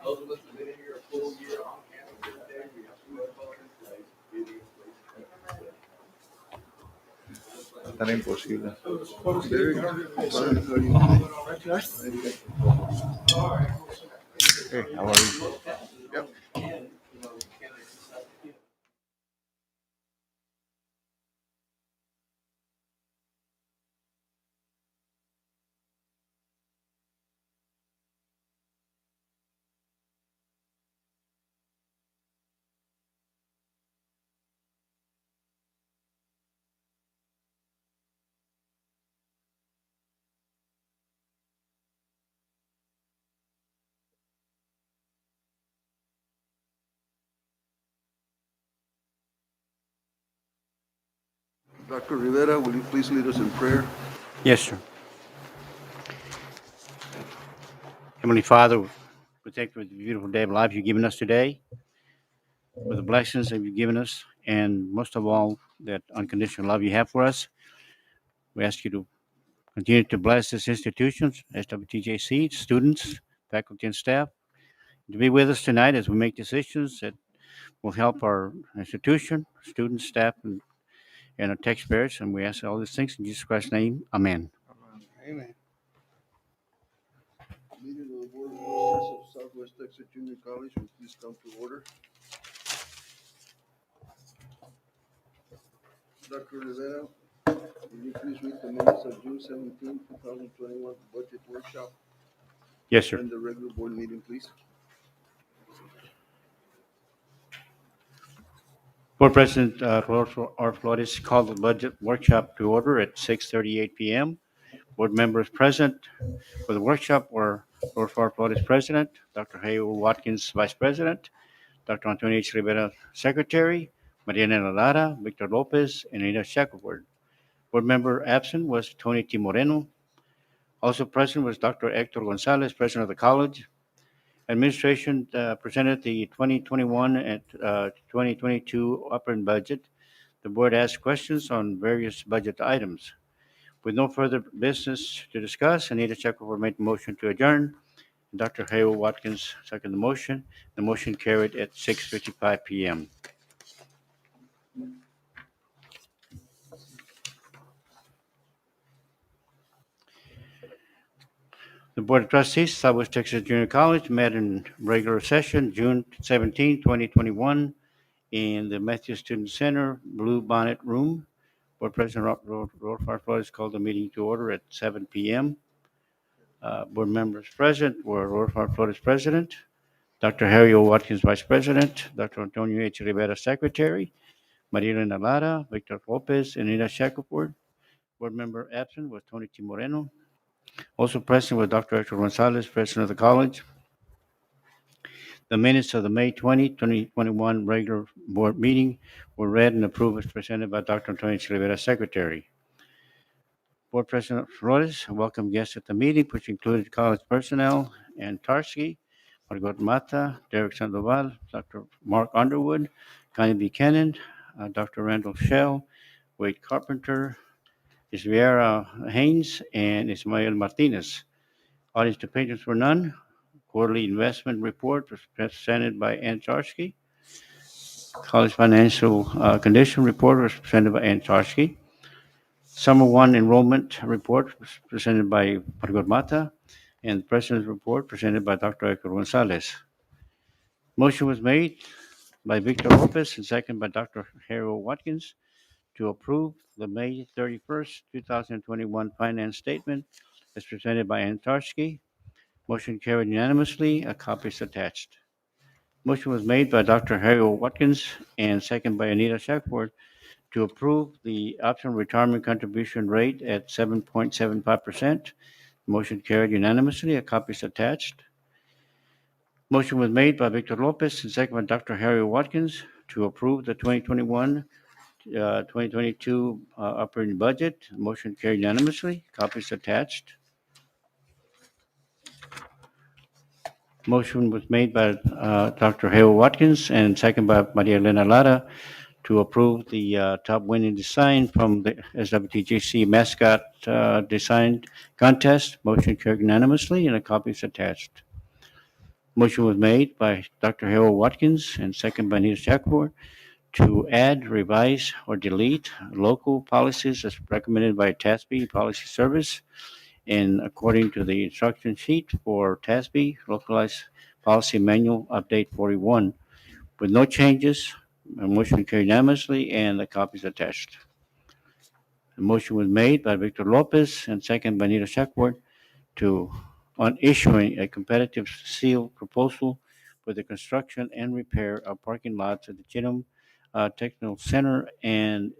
Those of us who've been here a full year on campus every day, we have food public place, video, Tan imposible. Hey, how are you? Yep. Dr. Rivera, will you please lead us in prayer? Yes, sir. Heavenly Father, we thank you for the beautiful day of life you've given us today, for the blessings that you've given us, and most of all, that unconditional love you have for us. We ask you to continue to bless this institution, SWTJC, students, faculty, and staff, to be with us tonight as we make decisions that will help our institution, students, staff, and our taxpayers. And we ask all these things in Jesus Christ's name. Amen. Amen. Meeting of the Board of Trustees of Southwest Texas Junior College will please come to order. Dr. Rivera, will you please read the minutes of June 17, 2021 budget workshop Yes, sir. and the regular board meeting, please? Board President Rodolfo R. Flores called the budget workshop to order at 6:38 p.m. Board members present for the workshop were Rodolfo R. Flores, President, Dr. Hayo Watkins, Vice President, Dr. Antonio H. Rivera, Secretary, Mariana Lara, Victor Lopez, and Anita Shackelford. Board member absent was Tony T. Moreno. Also present was Dr. Hector Gonzalez, President of the college. Administration presented the 2021 and 2022 operating budget. The board asked questions on various budget items. With no further business to discuss, Anita Shackelford made the motion to adjourn. Dr. Hayo Watkins seconded the motion. The motion carried at 6:55 p.m. The Board of Trustees, Southwest Texas Junior College, met in regular session June 17, 2021, in the Matthews Student Center Blue Bonnet Room. Board President Rodolfo Flores called the meeting to order at 7 p.m. Board members present were Rodolfo Flores, President, Dr. Harry O. Watkins, Vice President, Dr. Antonio H. Rivera, Secretary, Maria Elena Lara, Victor Lopez, and Anita Shackelford. Board member absent was Tony T. Moreno. Also present was Dr. Hector Gonzalez, President of the college. The minutes of the May 20, 2021 regular board meeting were read and approved as presented by Dr. Antonio H. Rivera, Secretary. Board President Flores welcomed guests at the meeting, which included college personnel and Tarski, Margot Mata, Derek Sandoval, Dr. Mark Underwood, Connie Buchanan, Dr. Randall Shell, Wade Carpenter, Isviera Haynes, and Ismael Martinez. Audience to patrons were none. Quarterly investment report was presented by Ann Charsky. College financial condition report was presented by Ann Charsky. Summer 1 enrollment report was presented by Margot Mata, and the President's report presented by Dr. Hector Gonzalez. Motion was made by Victor Lopez and second by Dr. Harold Watkins to approve the May 31st, 2021 finance statement as presented by Ann Charsky. Motion carried unanimously. A copy is attached. Motion was made by Dr. Harold Watkins and second by Anita Shackelford to approve the optional retirement contribution rate at 7.75%. Motion carried unanimously. A copy is attached. Motion was made by Victor Lopez and second by Dr. Harry Watkins to approve the 2021-2022 operating budget. Motion carried unanimously. Copies attached. Motion was made by Dr. Harry Watkins and second by Maria Elena Lara to approve the top winning design from the SWTJC mascot design contest. Motion carried unanimously, and a copy is attached. Motion was made by Dr. Harold Watkins and second by Nita Shakur to add, revise, or delete local policies as recommended by TASB Policy Service and according to the instruction sheet for TASB Localized Policy Manual Update 41 with no changes. A motion carried unanimously, and the copies attached. The motion was made by Victor Lopez and second by Nita Shakur to on issuing a competitive seal proposal for the construction and repair of parking lots at the Chinham Technical Center and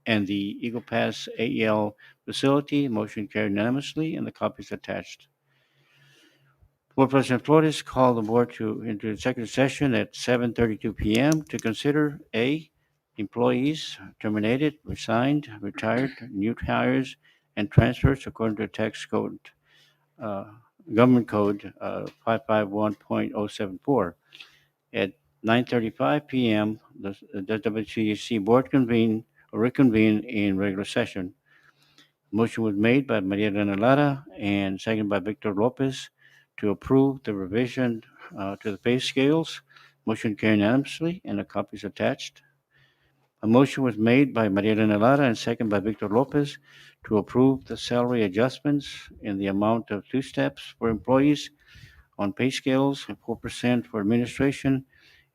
the Eagle Pass AEL facility. Motion carried unanimously, and the copies attached. Board President Flores called the board into executive session at 7:32 p.m. to consider A, employees terminated, resigned, retired, new hires, and transfers according to tax code, government code 551.074. At 9:35 p.m., the WCC board reconvened in regular session. Motion was made by Maria Elena Lara and seconded by Victor Lopez to approve the revision to the pay scales. Motion carried unanimously, and a copy is attached. A motion was made by Maria Elena Lara and seconded by Victor Lopez to approve the salary adjustments in the amount of 2 steps for employees on pay scales and 4% for administration,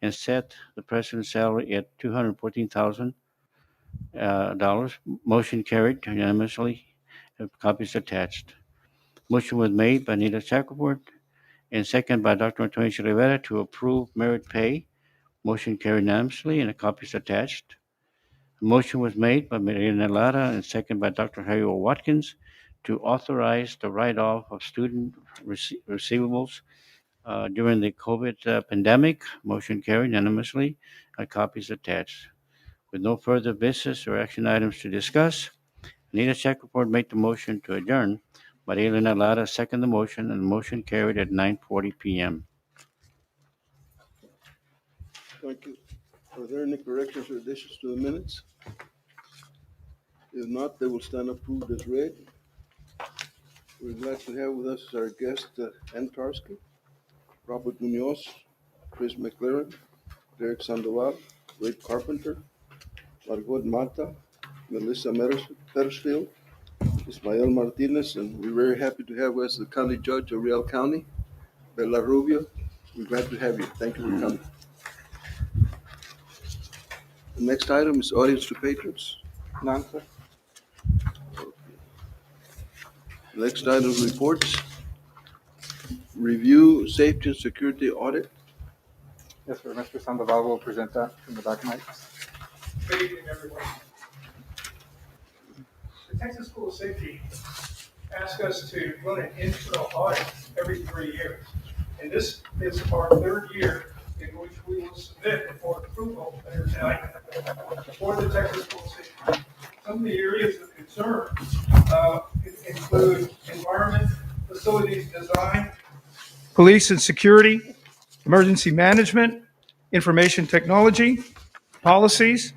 and set the president's salary at $214,000. Motion carried unanimously. Copies attached. Motion was made by Nita Shackelford and second by Dr. Antonio Rivera to approve merit pay. Motion carried unanimously, and a copy is attached. A motion was made by Marina Lara and second by Dr. Harry O. Watkins to authorize the write-off of student receivables during the COVID pandemic. Motion carried unanimously. A copy is attached. With no further business or action items to discuss, Anita Shackelford made the motion to adjourn. Maria Elena Lara seconded the motion, and the motion carried at 9:40 p.m. Thank you. Are there any corrections or additions to the minutes? If not, they will stand approved as read. We're glad to have with us our guest, Ann Tarski, Robert Munoz, Chris McLaren, Derek Sandoval, Ray Carpenter, Margot Mata, Melissa Petersfield, Ismael Martinez, and we're very happy to have with us the County Judge of Real County, Bella Rubio. We're glad to have you. Thank you for coming. The next item is audience to patrons. None, sir. Next item is reports. Review safety and security audit. Yes, sir. Mr. Sandoval will present that in the back mic. Good evening, everyone. The Texas School of Safety asks us to run an internal audit every 3 years. And this is our 3rd year in which we will submit before approval later tonight for the Texas School of Safety. Some of the areas of concern include environment, facilities design, police and security, emergency management, information technology, policies,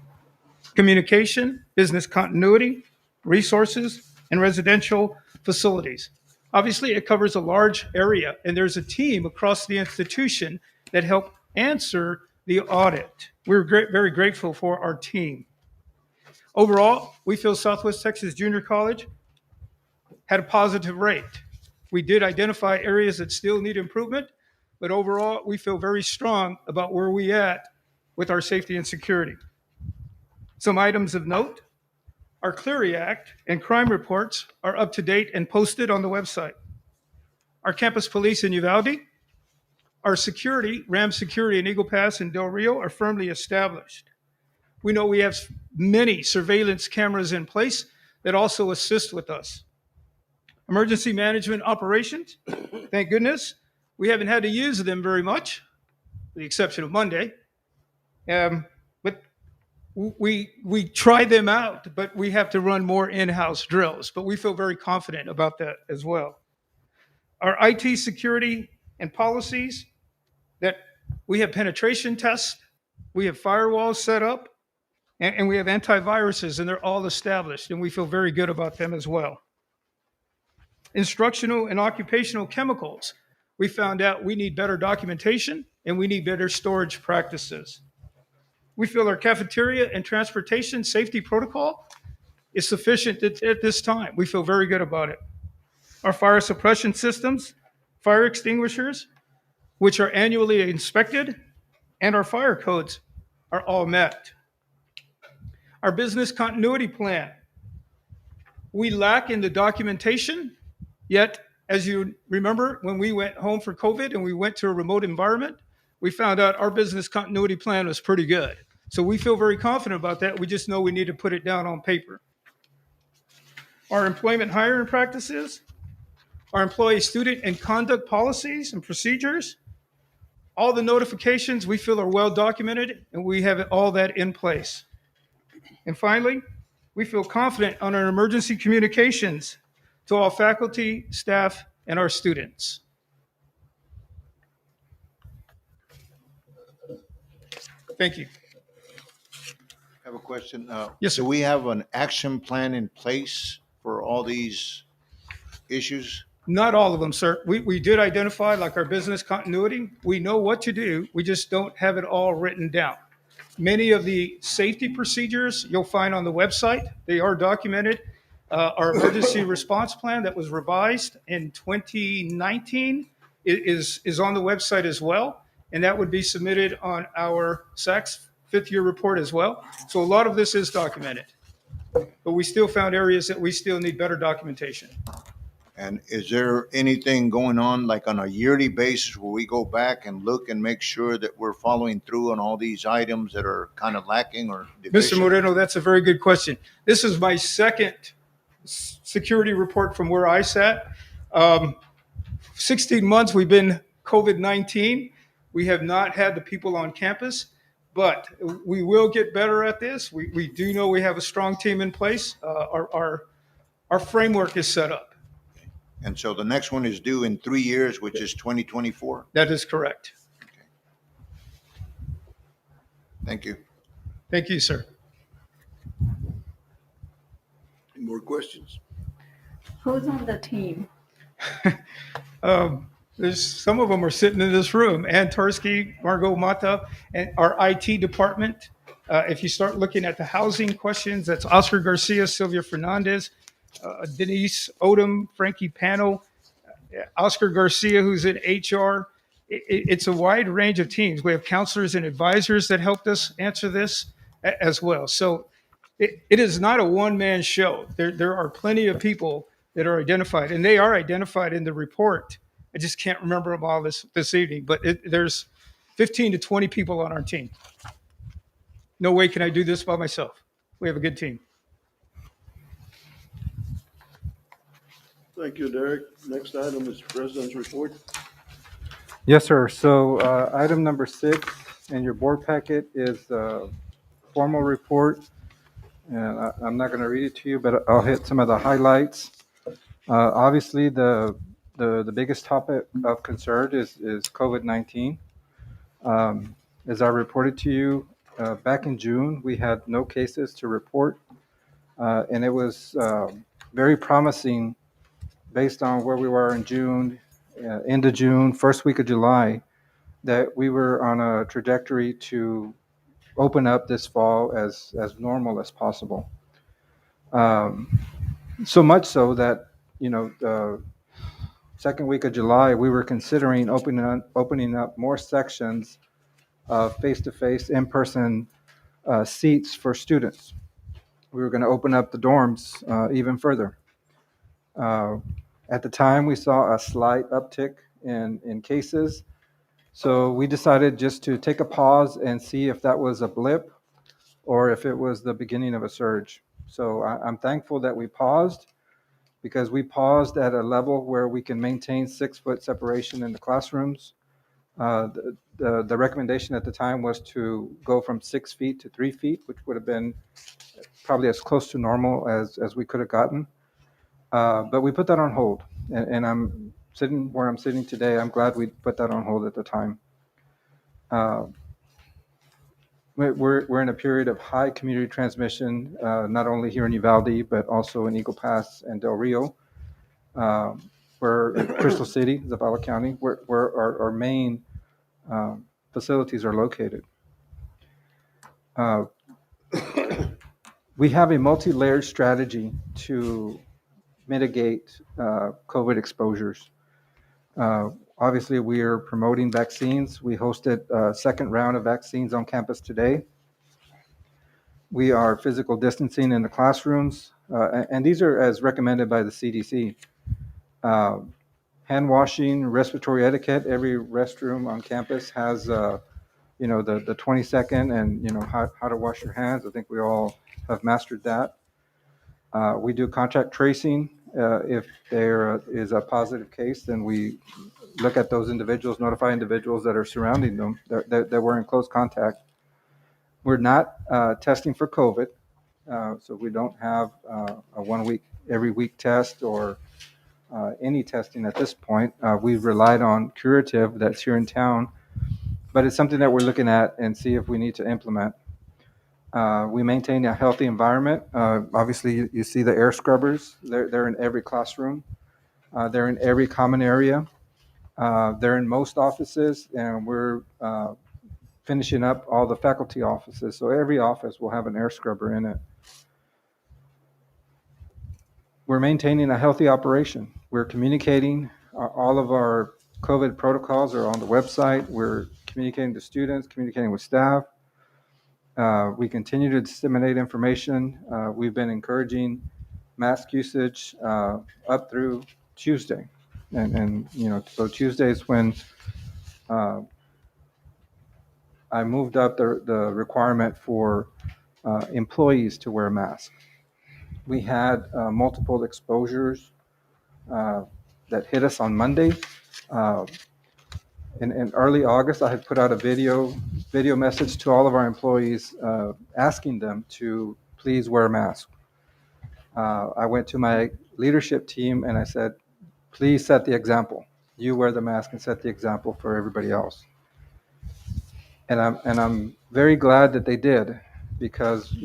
communication, business continuity, resources, and residential facilities. Obviously, it covers a large area, and there's a team across the institution that help answer the audit. We're very grateful for our team. Overall, we feel Southwest Texas Junior College had a positive rate. We did identify areas that still need improvement, but overall, we feel very strong about where we at with our safety and security. Some items of note: our Clery Act and crime reports are up to date and posted on the website. Our campus police in Uvalde, our security, RAM Security in Eagle Pass and Del Rio, are firmly established. We know we have many surveillance cameras in place that also assist with us. Emergency management operations, thank goodness, we haven't had to use them very much, with the exception of Monday. But we try them out, but we have to run more in-house drills. But we feel very confident about that as well. Our IT security and policies, that we have penetration tests, we have firewalls set up, And we have antiviruses, and they're all established, and we feel very good about them as well. Instructional and occupational chemicals. We found out we need better documentation and we need better storage practices. We feel our cafeteria and transportation safety protocol is sufficient at this time. We feel very good about it. Our fire suppression systems, fire extinguishers, which are annually inspected, and our fire codes are all met. Our business continuity plan. We lack in the documentation, yet, as you remember, when we went home for COVID and we went to a remote environment, we found out our business continuity plan was pretty good. So we feel very confident about that. We just know we need to put it down on paper. Our employment hiring practices, our employee student and conduct policies and procedures, all the notifications we feel are well documented, and we have all that in place. And finally, we feel confident on our emergency communications to all faculty, staff, and our students. Thank you. I have a question. Yes, sir. Do we have an action plan in place for all these issues? Not all of them, sir. We did identify, like our business continuity. We know what to do. We just don't have it all written down. Many of the safety procedures you'll find on the website. They are documented. Our emergency response plan that was revised in 2019 is on the website as well. And that would be submitted on our SACS fifth year report as well. So a lot of this is documented. But we still found areas that we still need better documentation. And is there anything going on like on a yearly basis where we go back and look and make sure that we're following through on all these items that are kind of lacking or Mr. deficient? Moreno, that's a very good question. This is my second security report from where I sat. 16 months we've been COVID-19. We have not had the people on campus, but we will get better at this. We do know we have a strong team in place. Our framework is set up. And so the next one is due in 3 years, which is 2024? That is correct. Thank you. Thank you, sir. Any more questions? Who's on the team? There's some of them are sitting in this room. Ann Tarsky, Margot Mata, and our IT department. If you start looking at the housing questions, that's Oscar Garcia, Sylvia Fernandez, Denise Odom, Frankie Pano, Oscar Garcia, who's in HR. It's a wide range of teams. We have counselors and advisors that helped us answer this as well. So it is not a one-man show. There are plenty of people that are identified, and they are identified in the report. I just can't remember them all this evening, but there's 15 to 20 people on our team. No way can I do this by myself. We have a good team. Thank you, Derek. Next item is President's report. Yes, sir. So item number 6 in your board packet is a formal report. And I'm not going to read it to you, but I'll hit some of the highlights. Obviously, the biggest topic of concern is COVID-19. As I reported to you, back in June, we had no cases to report. And it was very promising based on where we were in June, end of June, first week of July, that we were on a trajectory to open up this fall as normal as possible. So much so that, the second week of July, we were considering opening up more sections of face-to-face, in-person seats for students. We were going to open up the dorms even further. At the time, we saw a slight uptick in cases. So we decided just to take a pause and see if that was a blip or if it was the beginning of a surge. So I'm thankful that we paused, because we paused at a level where we can maintain 6-foot separation in the classrooms. The recommendation at the time was to go from 6 feet to 3 feet, which would have been probably as close to normal as we could have gotten. But we put that on hold, and I'm sitting where I'm sitting today. I'm glad we put that on hold at the time. We're in a period of high community transmission, not only here in Uvalde, but also in Eagle Pass and Del Rio. We're in Crystal City, Zavala County, where our main facilities are located. We have a multi-layered strategy to mitigate COVID exposures. Obviously, we are promoting vaccines. We hosted a second round of vaccines on campus today. We are physical distancing in the classrooms, and these are as recommended by the CDC. Hand washing, respiratory etiquette. Every restroom on campus has, the 20-second and, how to wash your hands. I think we all have mastered that. We do contact tracing. If there is a positive case, then we look at those individuals, notify individuals that are surrounding them that were in close contact. We're not testing for COVID, so we don't have a 1 week, every week test or any testing at this point. We've relied on Curative that's here in town, but it's something that we're looking at and see if we need to implement. We maintain a healthy environment. Obviously, you see the air scrubbers. They're in every classroom. They're in every common area. They're in most offices, and we're finishing up all the faculty offices. So every office will have an air scrubber in it. We're maintaining a healthy operation. We're communicating. All of our COVID protocols are on the website. We're communicating to students, communicating with staff. We continue to disseminate information. We've been encouraging mask usage up through Tuesday. And so Tuesday is when I moved up the requirement for employees to wear a mask. We had multiple exposures that hit us on Monday. In early August, I had put out a video message to all of our employees asking them to please wear a mask. I went to my leadership team and I said, please set the example. You wear the mask and set the example for everybody else. And I'm very glad that they did, because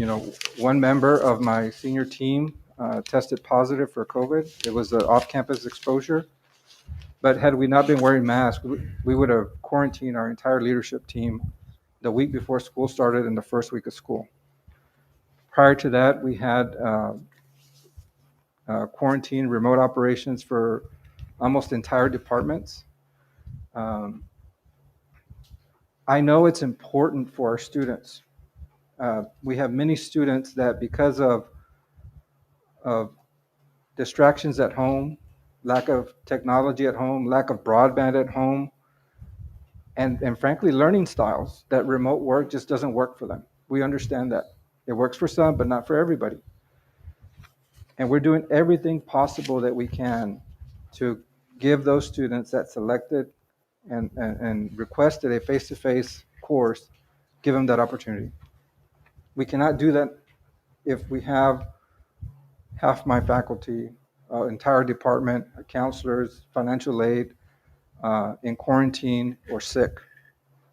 one member of my senior team tested positive for COVID. It was an off-campus exposure. But had we not been wearing masks, we would have quarantined our entire leadership team the week before school started and the first week of school. Prior to that, we had quarantine remote operations for almost entire departments. I know it's important for our students. We have many students that, because of distractions at home, lack of technology at home, lack of broadband at home, and frankly, learning styles, that remote work just doesn't work for them. We understand that. It works for some, but not for everybody. And we're doing everything possible that we can to give those students that selected and requested a face-to-face course, give them that opportunity. We cannot do that if we have half my faculty, entire department, counselors, financial aid, in quarantine or sick.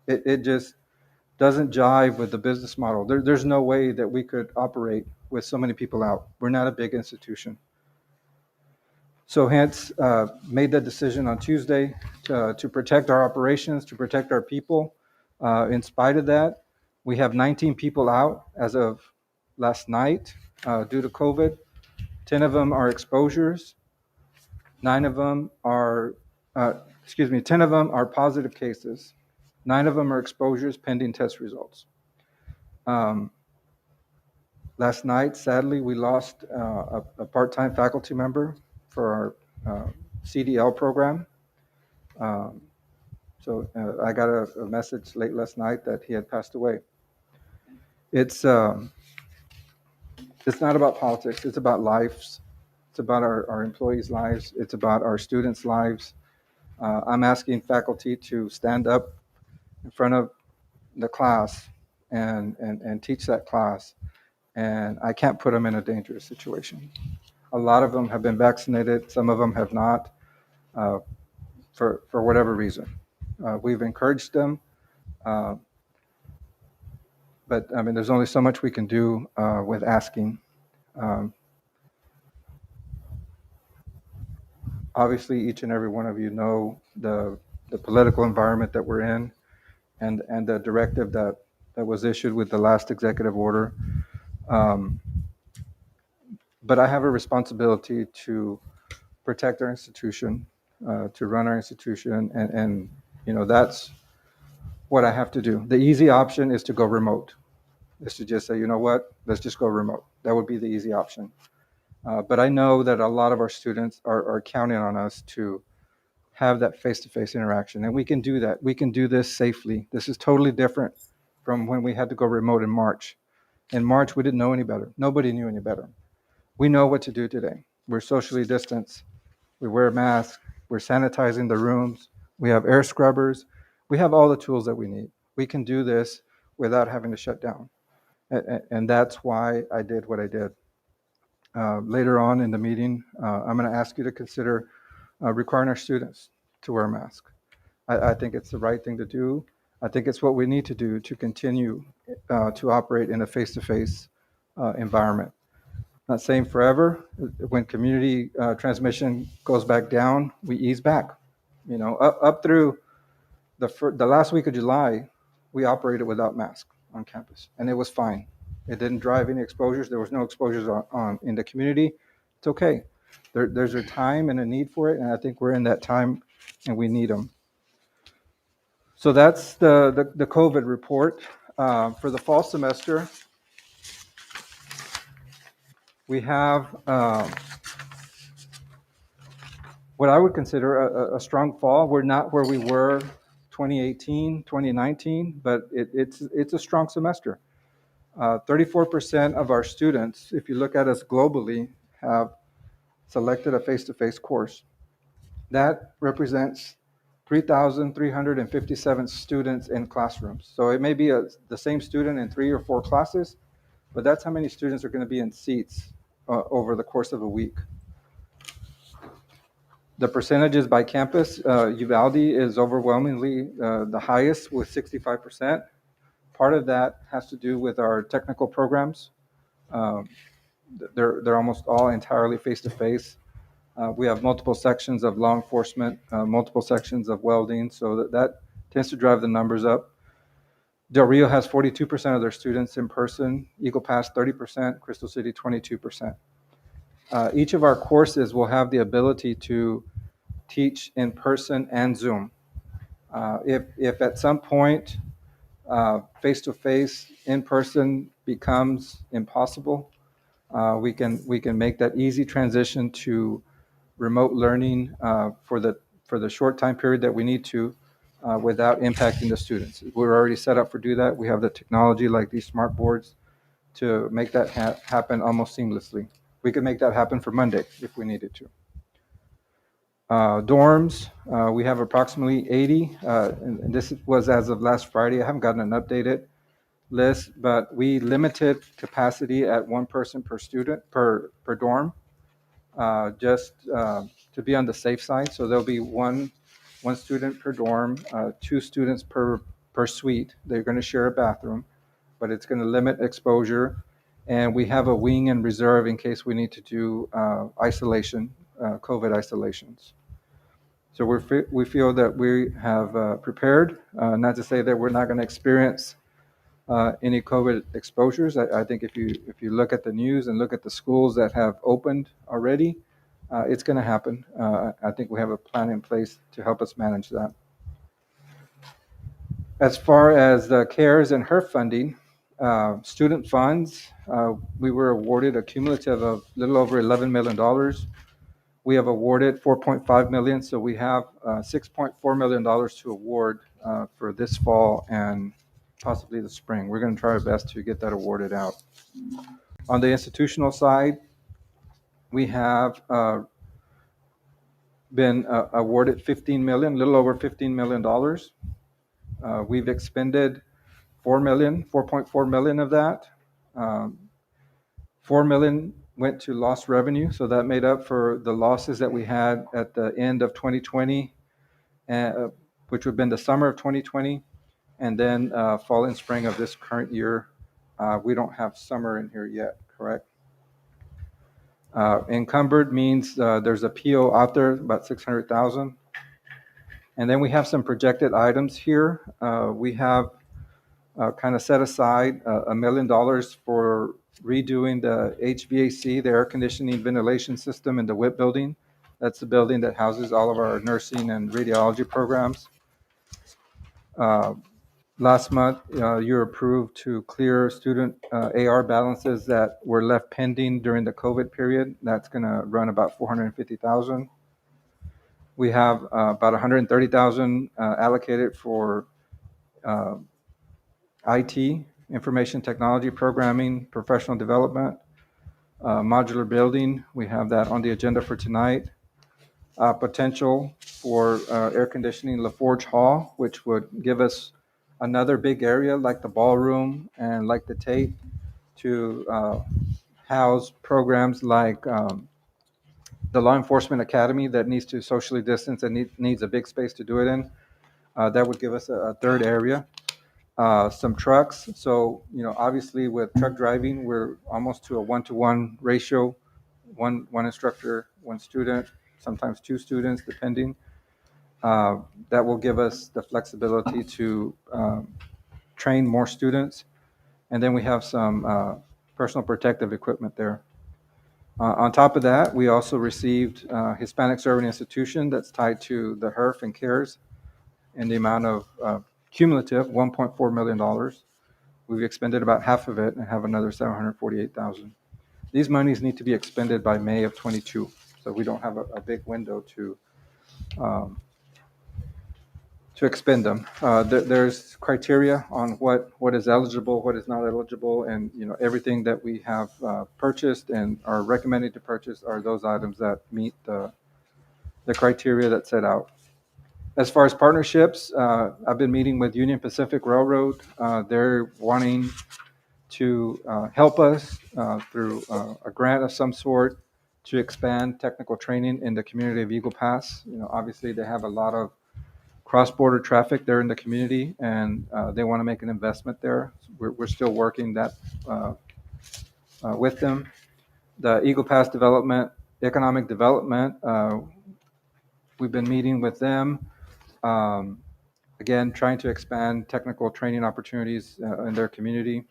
It just doesn't jive with the business model. There's no way that we could operate with so many people out. We're not a big institution. So hence, made that decision on Tuesday to protect our operations, to protect our people. In spite of that, we have 19 people out as of last night due to COVID. 10 of them are exposures. 10 of them are positive cases. 9 of them are exposures pending test results. Last night, sadly, we lost a part-time faculty member for our CDL program. So I got a message late last night that he had passed away. It's not about politics. It's about lives. It's about our employees' lives. It's about our students' lives. I'm asking faculty to stand up in front of the class and teach that class. And I can't put them in a dangerous situation. A lot of them have been vaccinated. Some of them have not, for whatever reason. We've encouraged them. But I mean, there's only so much we can do with asking. Um, Obviously, each and every one of you know the political environment that we're in, and the directive that was issued with the last executive order. Um, but I have a responsibility to protect our institution, to run our institution, and that's what I have to do. The easy option is to go remote. Is to just say, you know what, let's just go remote. That would be the easy option. But I know that a lot of our students are counting on us to have that face-to-face interaction, and we can do that. We can do this safely. This is totally different from when we had to go remote in March. In March, we didn't know any better. Nobody knew any better. We know what to do today. We're socially distanced. We wear masks. We're sanitizing the rooms. We have air scrubbers. We have all the tools that we need. We can do this without having to shut down. And that's why I did what I did. Later on in the meeting, I'm going to ask you to consider requiring our students to wear a mask. I think it's the right thing to do. I think it's what we need to do to continue to operate in a face-to-face environment. Not saying forever. When community transmission goes back down, we ease back. Up through the last week of July, we operated without masks on campus, and it was fine. It didn't drive any exposures. There was no exposures in the community. It's okay. There's a time and a need for it, and I think we're in that time, and we need them. So that's the COVID report. For the fall semester, we have what I would consider a strong fall. We're not where we were 2018, 2019, but it's a strong semester. 34% of our students, if you look at us globally, have selected a face-to-face course. That represents 3,357 students in classrooms. So it may be the same student in 3 or 4 classes, but that's how many students are going to be in seats over the course of a week. The percentages by campus, Uvalde is overwhelmingly the highest with 65%. Part of that has to do with our technical programs. They're almost all entirely face-to-face. We have multiple sections of law enforcement, multiple sections of welding, so that tends to drive the numbers up. Del Rio has 42% of their students in person, Eagle Pass 30%, Crystal City 22%. Each of our courses will have the ability to teach in person and Zoom. If at some point face-to-face, in-person becomes impossible, we can make that easy transition to remote learning for the short time period that we need to without impacting the students. We're already set up for do that. We have the technology like these smart boards to make that happen almost seamlessly. We could make that happen for Monday if we needed to. Dorms, we have approximately 80, and this was as of last Friday. I haven't gotten an updated list, but we limited capacity at 1 person per student per dorm, just to be on the safe side. So there'll be one student per dorm, 2 students per suite. They're going to share a bathroom, but it's going to limit exposure. And we have a wing in reserve in case we need to do isolation, COVID isolations. So we feel that we have prepared, not to say that we're not going to experience any COVID exposures. I think if you look at the news and look at the schools that have opened already, it's going to happen. I think we have a plan in place to help us manage that. As far as the CARES and HERF funding, student funds, we were awarded a cumulative of a little over $11 million. We have awarded $4.5 million, so we have $6.4 million to award for this fall and possibly the spring. We're going to try our best to get that awarded out. On the institutional side, we have been awarded $15 million, a little over $15 million. We've expended $4.4 million of that. $4 million went to lost revenue, so that made up for the losses that we had at the end of 2020, which would have been the summer of 2020, and then fall and spring of this current year, We don't have summer in here yet, correct? Encumbered means there's a PO out there, about 600,000. And then we have some projected items here. We have kind of set aside $1 million for redoing the HVAC, the air conditioning ventilation system in the WIP building. That's the building that houses all of our nursing and radiology programs. Last month, you approved to clear student AR balances that were left pending during the COVID period. That's going to run about $450,000. We have about $130,000 allocated for IT, information technology programming, professional development, modular building. We have that on the agenda for tonight. Potential for air conditioning LaForge Hall, which would give us another big area like the ballroom and like the Tate to house programs like the Law Enforcement Academy that needs to socially distance and needs a big space to do it in. That would give us a third area. Some trucks. So, obviously with truck driving, we're almost to a 1-to-1 ratio, one instructor, one student, sometimes two students, depending. That will give us the flexibility to train more students. And then we have some personal protective equipment there. On top of that, we also received Hispanic Serving Institution that's tied to the HERF and CARES in the amount of cumulative $1.4 million. We've expended about half of it and have another $748,000. These monies need to be expended by May of 22, so we don't have a big window to expend them. There's criteria on what is eligible, what is not eligible, and everything that we have purchased and are recommended to purchase are those items that meet the criteria that's set out. As far as partnerships, I've been meeting with Union Pacific Railroad. They're wanting to help us through a grant of some sort to expand technical training in the community of Eagle Pass. Obviously they have a lot of cross-border traffic there in the community, and they want to make an investment there. We're still working that with them. The Eagle Pass Development, Economic Development, we've been meeting with them. Again, trying to expand technical training opportunities in their community.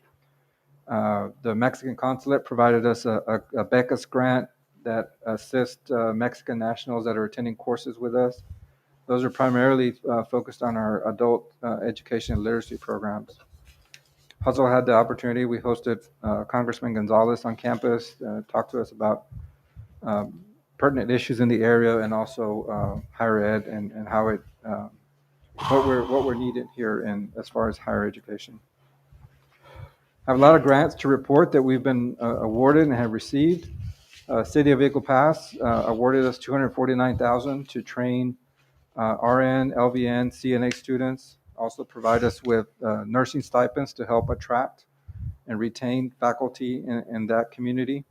The Mexican Consulate provided us a becas grant that assists Mexican nationals that are attending courses with us. Those are primarily focused on our adult education and literacy programs. Also had the opportunity, we hosted Congressman Gonzalez on campus, talked to us about pertinent issues in the area and also higher ed and how it, what we're needed here in as far as higher education. I have a lot of grants to report that we've been awarded and have received. City of Eagle Pass awarded us $249,000 to train RN, LVN, CNA students. Also provide us with nursing stipends to help attract and retain faculty in that community.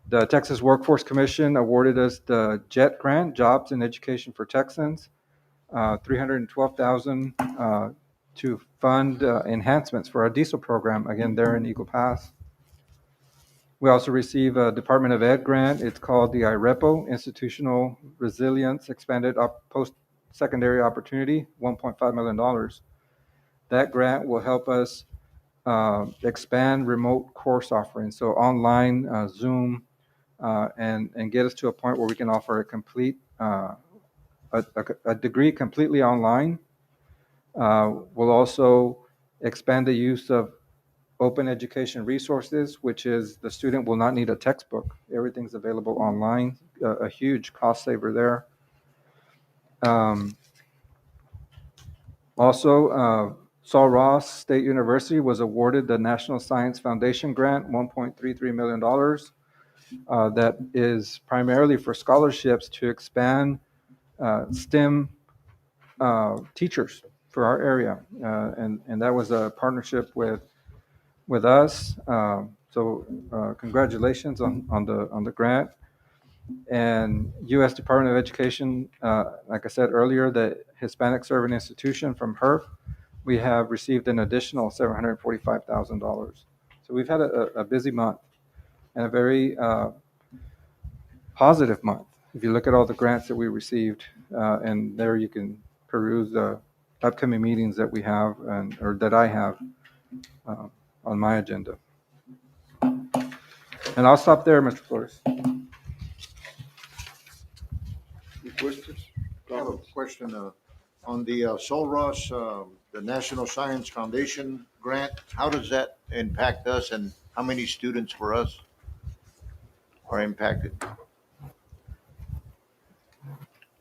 The Texas Workforce Commission awarded us the JET grant, Jobs in Education for Texans, $312,000 to fund enhancements for our diesel program, again, there in Eagle Pass. We also receive a Department of Ed grant. It's called the IREPO, Institutional Resilience Expanded Post-Secondary Opportunity, $1.5 million. That grant will help us expand remote course offerings, so online, Zoom, and get us to a point where we can offer a complete, a degree completely online. We'll also expand the use of open education resources, which is the student will not need a textbook. Everything's available online, a huge cost saver there. Also, Saul Ross State University was awarded the National Science Foundation grant, $1.33 million. That is primarily for scholarships to expand STEM teachers for our area. And that was a partnership with us. So congratulations on the grant. And U.S. Department of Education, like I said earlier, the Hispanic Serving Institution from HERF, we have received an additional $745,000. So we've had a busy month and a very positive month. If you look at all the grants that we received, and there you can peruse the upcoming meetings that we have or that I have on my agenda. And I'll stop there, Mr. Flores. Any questions? I have a Comments? question, on the Solros, the National Science Foundation grant. How does that impact us and how many students for us are impacted?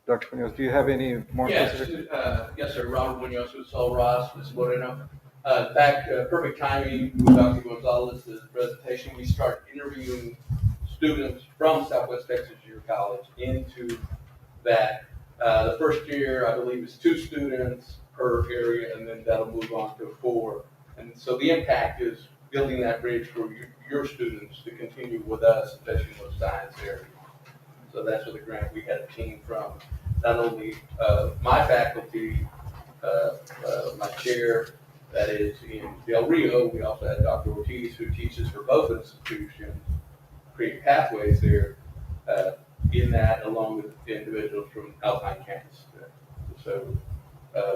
Dr. Munoz, do you have any more Yes, specific? yes, sir, Robert Munoz with Sol Ross, Ms. Moreno. Perfect timing with Dr. Gonzalez's presentation. We start interviewing students from Southwest Texas Junior College into that. The first year, I believe, is 2 students per area, and then that'll move on to 4. And so the impact is building that bridge for your students to continue with us, especially in the science area. So that's where the grant, we had a team from, not only my faculty, my chair, that is in Del Rio, we also had Dr. Ortiz, who teaches for both institutions, create pathways there in that, along with individuals from Alpine campus. So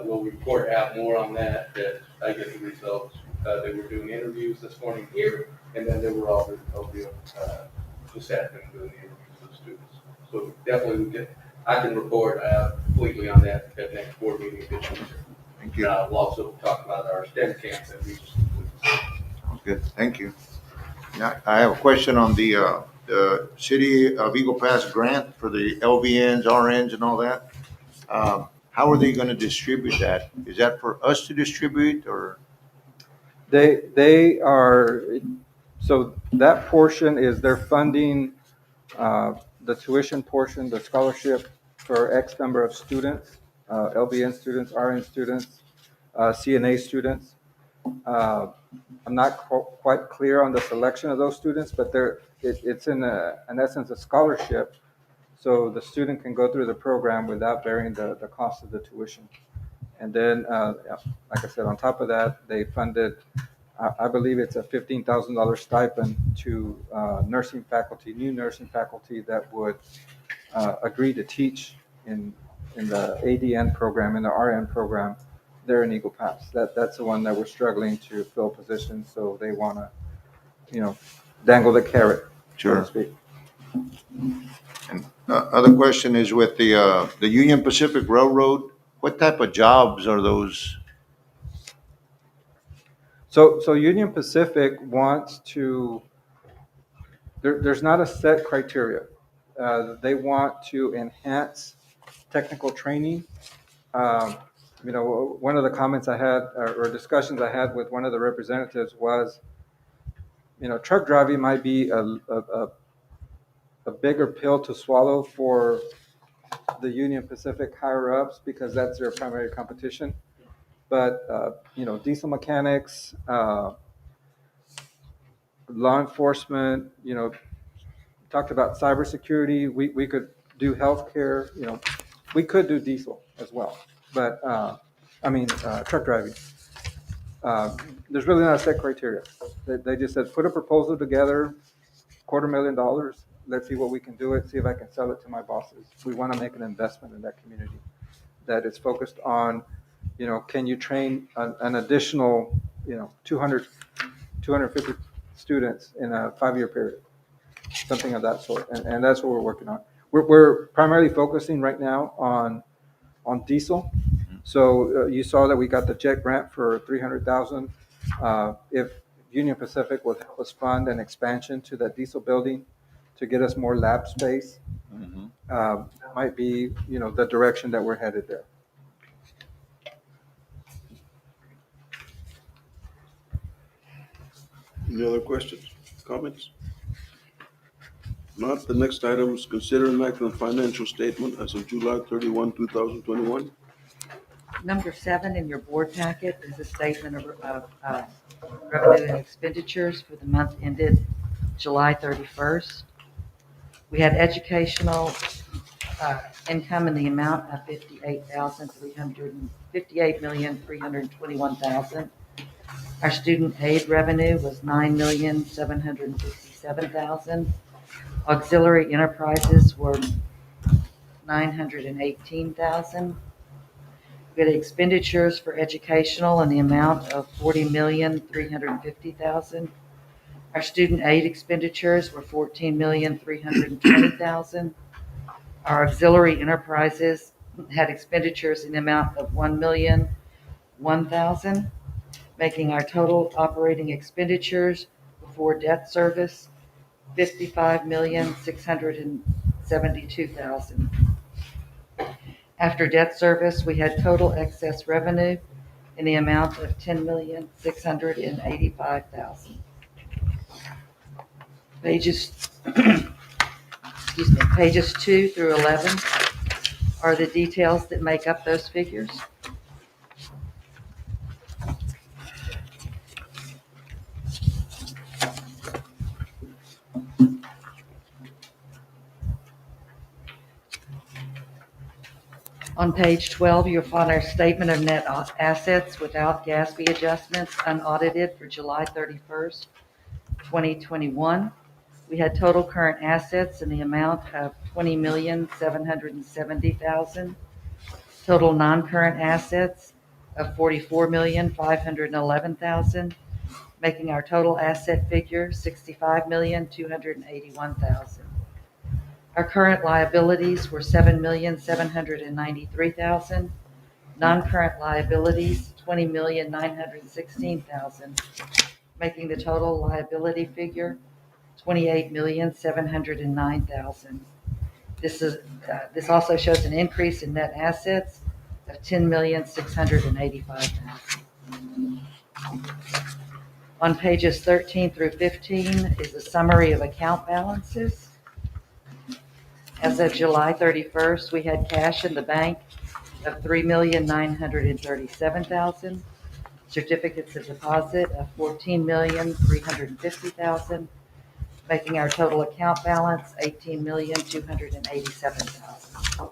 we'll report out more on that as I get the results. They were doing interviews this morning here, and then they were all this afternoon doing the interviews with students. So definitely, I can report completely on that at next board meeting this week. Thank And you. we'll also talk about our STEM camps that we just completed. Sounds good. Thank you. Now, I have a question on the City of Eagle Pass grant for the LVNs, RNs and all that. How are they gonna distribute that? Is that for us to distribute or? They are, so that portion is they're funding the tuition portion, the scholarship for X number of students, LVN students, RN students, CNA students. I'm not quite clear on the selection of those students, but it's in essence a scholarship. So the student can go through the program without bearing the cost of the tuition. And then, like I said, on top of that, they funded, I believe it's a $15,000 stipend to nursing faculty, new nursing faculty that would agree to teach in the ADN program, in the RN program there in Eagle Pass. That's the one that we're struggling to fill positions, so they want to, dangle the carrot, so to speak. And other question is with the Union Pacific Railroad, what type of jobs are those? So Union Pacific wants to, there's not a set criteria. They want to enhance technical training. One of the comments I had, or discussions I had with one of the representatives was, truck driving might be a bigger pill to swallow for the Union Pacific higher ups because that's their primary competition. But, diesel mechanics, law enforcement, talked about cybersecurity. We could do healthcare, we could do diesel as well. But, truck driving. There's really not a set criteria. They just said, put a proposal together, $250,000. Let's see what we can do it, see if I can sell it to my bosses. We want to make an investment in that community that is focused on, can you train an additional, 250 students in a 5-year period, something of that sort. And that's what we're working on. We're primarily focusing right now on diesel. So you saw that we got the JET grant for $300,000. If Union Pacific was fund an expansion to that diesel building to get us more lab space, might be, the direction that we're headed there. Any other questions, comments? Not, the next item is consider and act on financial statement as of July 31, 2021. Number 7 in your board packet is a statement of revenue and expenditures for the month ended July 31st. We had educational income in the amount of $58,321,000. Our student aid revenue was $9,767,000. Auxiliary enterprises were $918,000. We had expenditures for educational in the amount of $40,350,000. Our student aid expenditures were $14,320,000. Our auxiliary enterprises had expenditures in the amount of $1,001,000, making our total operating expenditures before debt service $55,672,000. After debt service, we had total excess revenue in the amount of $10,685,000. Pages, pages 2 through 11 are the details that make up those figures. On page 12, you'll find our statement of net assets without GASB adjustments unaudited for July 31st, 2021. We had total current assets in the amount of $20,770,000. Total non-current assets of $44,511,000, making our total asset figure $65,281,000. Our current liabilities were $7,793,000. Non-current liabilities, $20,916,000, making the total liability figure $28,709,000. This also shows an increase in net assets of $10,685,000. On pages 13 through 15 is a summary of account balances. As of July 31st, we had cash in the bank of $3,937,000, certificates of deposit of $14,350,000, making our total account balance $18,287,000.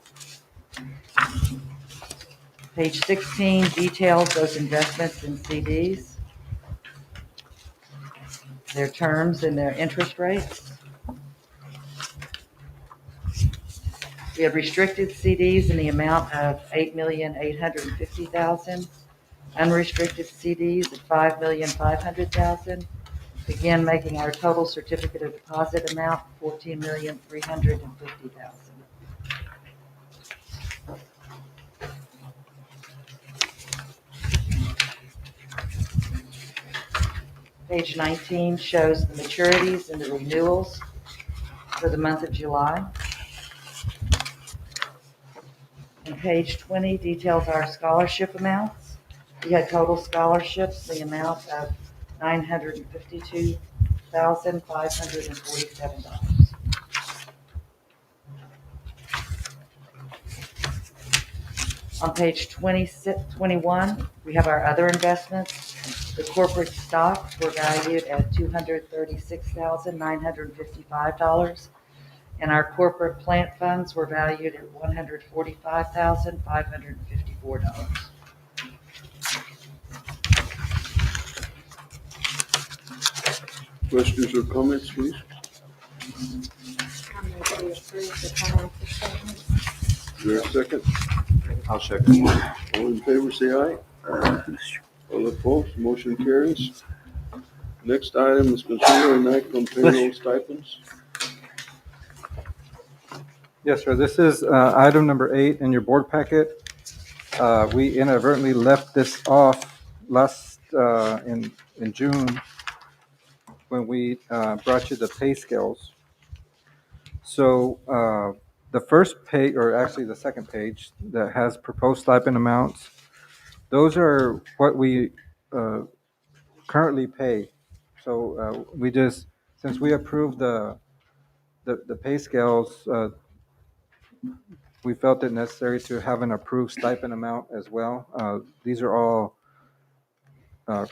Page 16 details those investments in CDs, their terms and their interest rates. We have restricted CDs in the amount of $8,850,000, unrestricted CDs of $5,500,000, again making our total certificate of deposit amount $14,350,000. Page 19 shows the maturities and the renewals for the month of July. And page 20 details our scholarship amounts. We had total scholarships, the amount of $952,547. On page 21, we have our other investments. The corporate stocks were valued at $236,955, and our corporate plant funds were valued at $145,554. Questions or comments, please? Is there a second? I'll second. All in favor, say aye. All opposed, motion carries. Next item is consider and act on payroll stipends. Yes, sir. This is item number 8 in your board packet. We inadvertently left this off last in June when we brought you the pay scales. So the first page, or actually the second page that has proposed stipend amounts, those are what we currently pay. So we just, since we approved the pay scales, we felt it necessary to have an approved stipend amount as well. These are all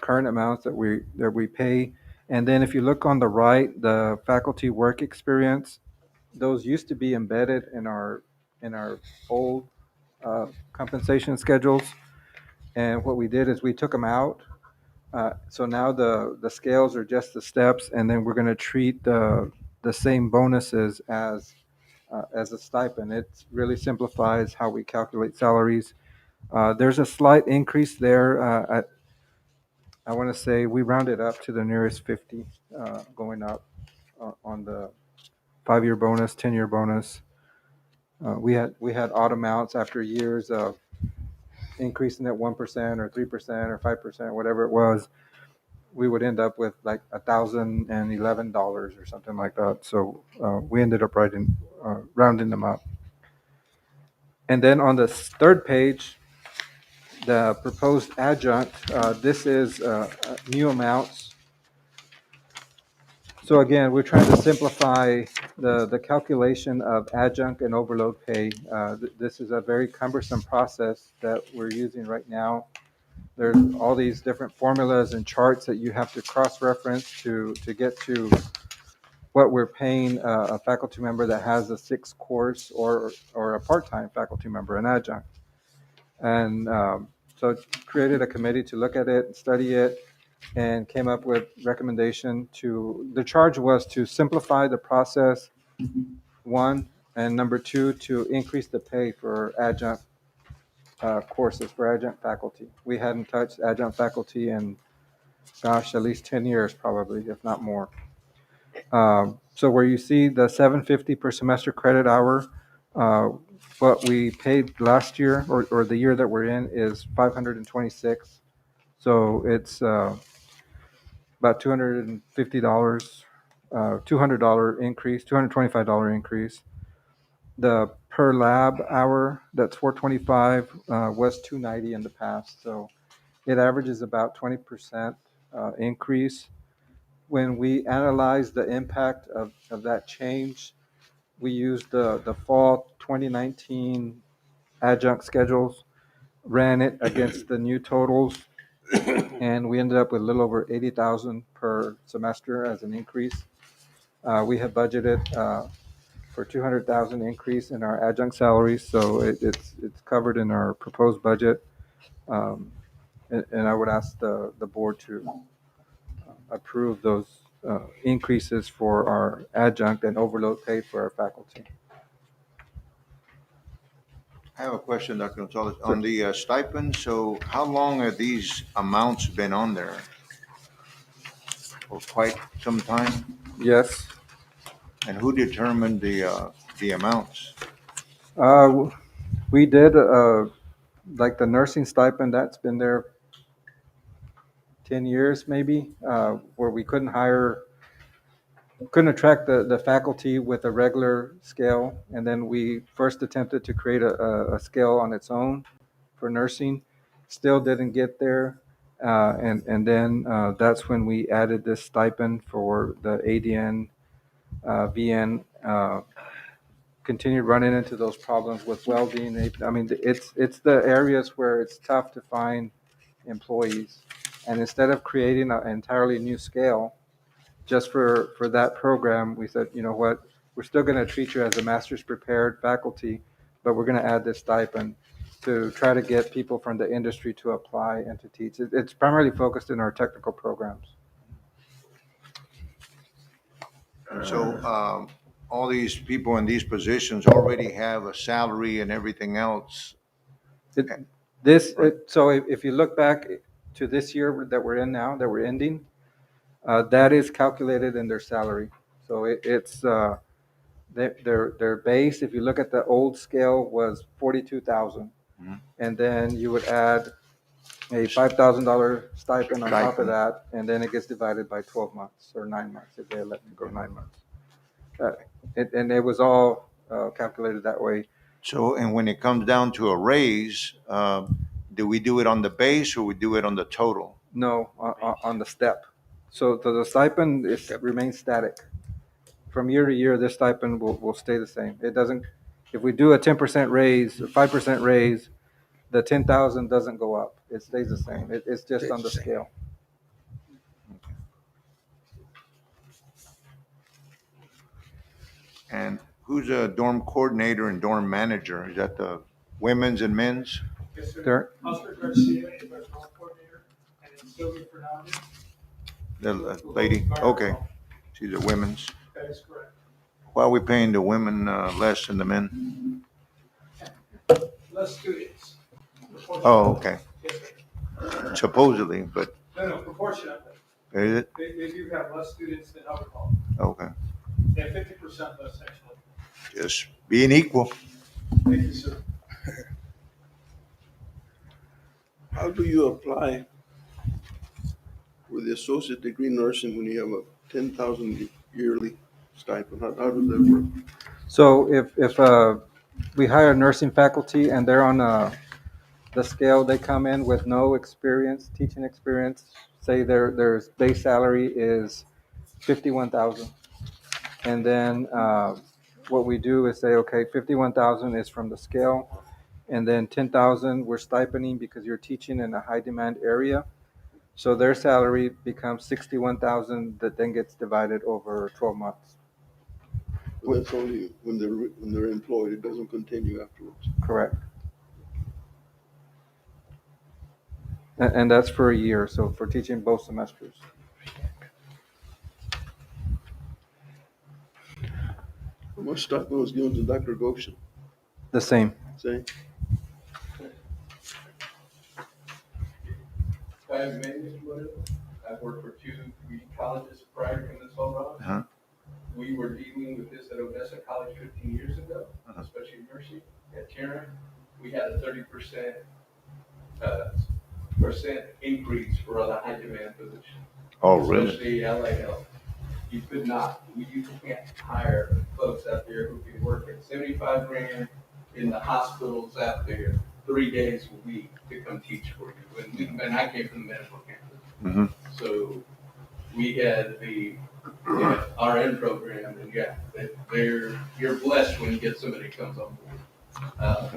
current amounts that we pay. And then if you look on the right, the faculty work experience, those used to be embedded in our old compensation schedules. And what we did is we took them out So now the scales are just the steps, and then we're going to treat the same bonuses as a stipend. It really simplifies how we calculate salaries. There's a slight increase there. I want to say we rounded up to the nearest 50 going up on the 5-year bonus, 10-year bonus. We had odd amounts after years of increasing at 1% or 3% or 5%, whatever it was. We would end up with like $1,011 or something like that. So we ended up rounding them up. And then on the third page, the proposed adjunct, this is new amounts. So again, we're trying to simplify the calculation of adjunct and overload pay. This is a very cumbersome process that we're using right now. There's all these different formulas and charts that you have to cross-reference to get to what we're paying a faculty member that has a 6 course or a part-time faculty member, an adjunct. And so created a committee to look at it, study it, and came up with recommendation the charge was to simplify the process, one, and number two, to increase the pay for adjunct courses for adjunct faculty. We hadn't touched adjunct faculty in, gosh, at least 10 years probably, if not more. So where you see the $750 per semester credit hour, what we paid last year or the year that we're in is $526. So it's about $250, $200 increase, $225 increase. The per lab hour, that's $425, was $290 in the past. So it averages about 20% increase. When we analyze the impact of that change, we used the fall 2019 adjunct schedules, ran it against the new totals, and we ended up with a little over $80,000 per semester as an increase. We had budgeted for $200,000 increase in our adjunct salaries, so it's covered in our proposed budget. And I would ask the board to approve those increases for our adjunct and overload pay for our faculty. I have a question, Dr. Gonzalez, on the stipend. So how long have these amounts been on there? For quite some time? Yes. And who determined the amounts? We did, like the nursing stipend, that's been there 10 years maybe, where we couldn't attract the faculty with a regular scale. And then we first attempted to create a scale on its own for nursing. Still didn't get there. And then that's when we added this stipend for the ADN, VN, continued running into those problems with welding. I mean, it's the areas where it's tough to find employees. And instead of creating an entirely new scale, just for that program, we said, you know what, we're still going to treat you as a master's prepared faculty, but we're going to add this stipend to try to get people from the industry to apply and to teach. It's primarily focused in our technical programs. So all these people in these positions already have a salary and everything else. So if you look back to this year that we're in now, that we're ending, that is calculated in their salary. So it's their base. If you look at the old scale, was $42,000, and then you would add a $5,000 stipend on top of that, and then it gets divided by 12 months or 9 months if they elect to go 9 months. And it was all calculated that way. So, and when it comes down to a raise, do we do it on the base or we do it on the total? No, on the step. So the stipend remains static. From year to year, this stipend will stay the same. It doesn't, if we do a 10% raise, a 5% raise, the 10,000 doesn't go up. It stays the same. It's just on the scale. And who's a dorm coordinator and dorm manager? Is that the women's and men's? Yes, sir. There, Oscar Garcia is our dorm coordinator, and Sylvia Fernandez. The lady, okay, she's a women's. That is correct. Why are we paying the women less than the men? Less students. Oh, okay, Yes, sir. supposedly, but No, proportionately. is it? They do have less students than other colleges. Okay, They have 50% less, actually. just being equal. Thank you, sir. How do you apply for the associate degree in nursing when you have a 10,000 yearly stipend? How does that work? So if we hire nursing faculty and they're on the scale, they come in with no experience, teaching experience, say their base salary is 51,000. And then what we do is say, okay, 51,000 is from the scale, and then 10,000 we're stipending because you're teaching in a high demand area. So their salary becomes 61,000 that then gets divided over 12 months. Well, that's only when they're employed. It doesn't continue afterwards. Correct. And that's for a year, so for teaching both semesters. How much stipend was given to Dr. Goshen? The same. Say, If I have made Mr. Wood, I've worked for 2 community colleges prior to coming to Sol Ross. Uh-huh. We were dealing with this at Odessa College 15 years ago, Uh-huh. especially in nursing. At Tarrant, we had a 30% increase for other high demand positions. Oh, really? Especially LA Health. You could not, you can't hire folks out there who can work at 75 grand in the hospitals out there 3 days a week to come teach for you. And I came from the medical campus. Mhm. So we had the RN program, and yeah, you're blessed when you get somebody who comes on board.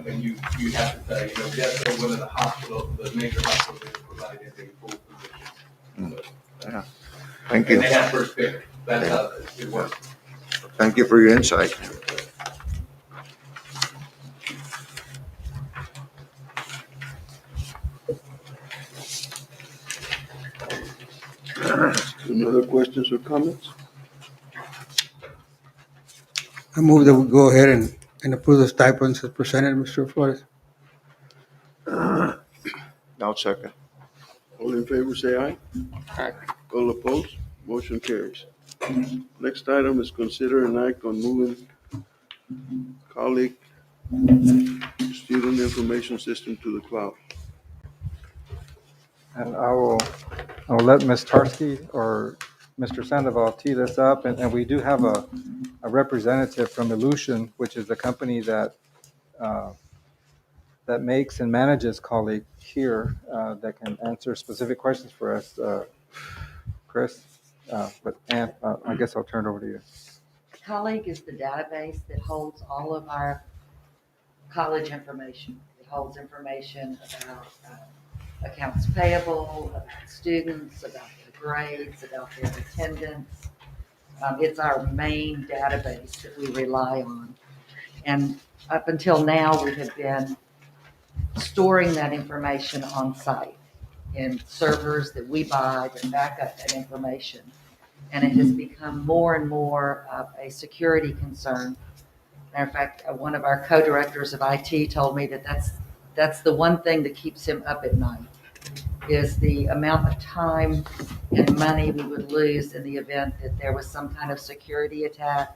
And you have to tell, yes, they're one of the hospitals, the major hospitals that provide a full position. So, Thank and you. they have first pick. That's how it works. Thank you for your insight. any other questions or comments? I move that we go ahead and approve the stipends as presented, Mr. Flores. I'll second. All in favor, say aye. Aye. All opposed? Motion carries. Next item is consider an act on moving colleague student information system to the cloud. And I'll let Ms. Tarski or Mr. Sandoval tee this up. And we do have a representative from Illusion, which is the company that makes and manages Colleague here that can answer specific questions for us. Chris, I guess I'll turn it over to you. Colleague is the database that holds all of our college information. It holds information about accounts payable, about students, about their grades, about their attendance. It's our main database that we rely on. And up until now, we have been storing that information on site in servers that we buy that back up that information. And it has become more and more of a security concern. Matter of fact, one of our co-directors of IT told me that that's the one thing that keeps him up at night, is the amount of time and money we would lose in the event that there was some kind of security attack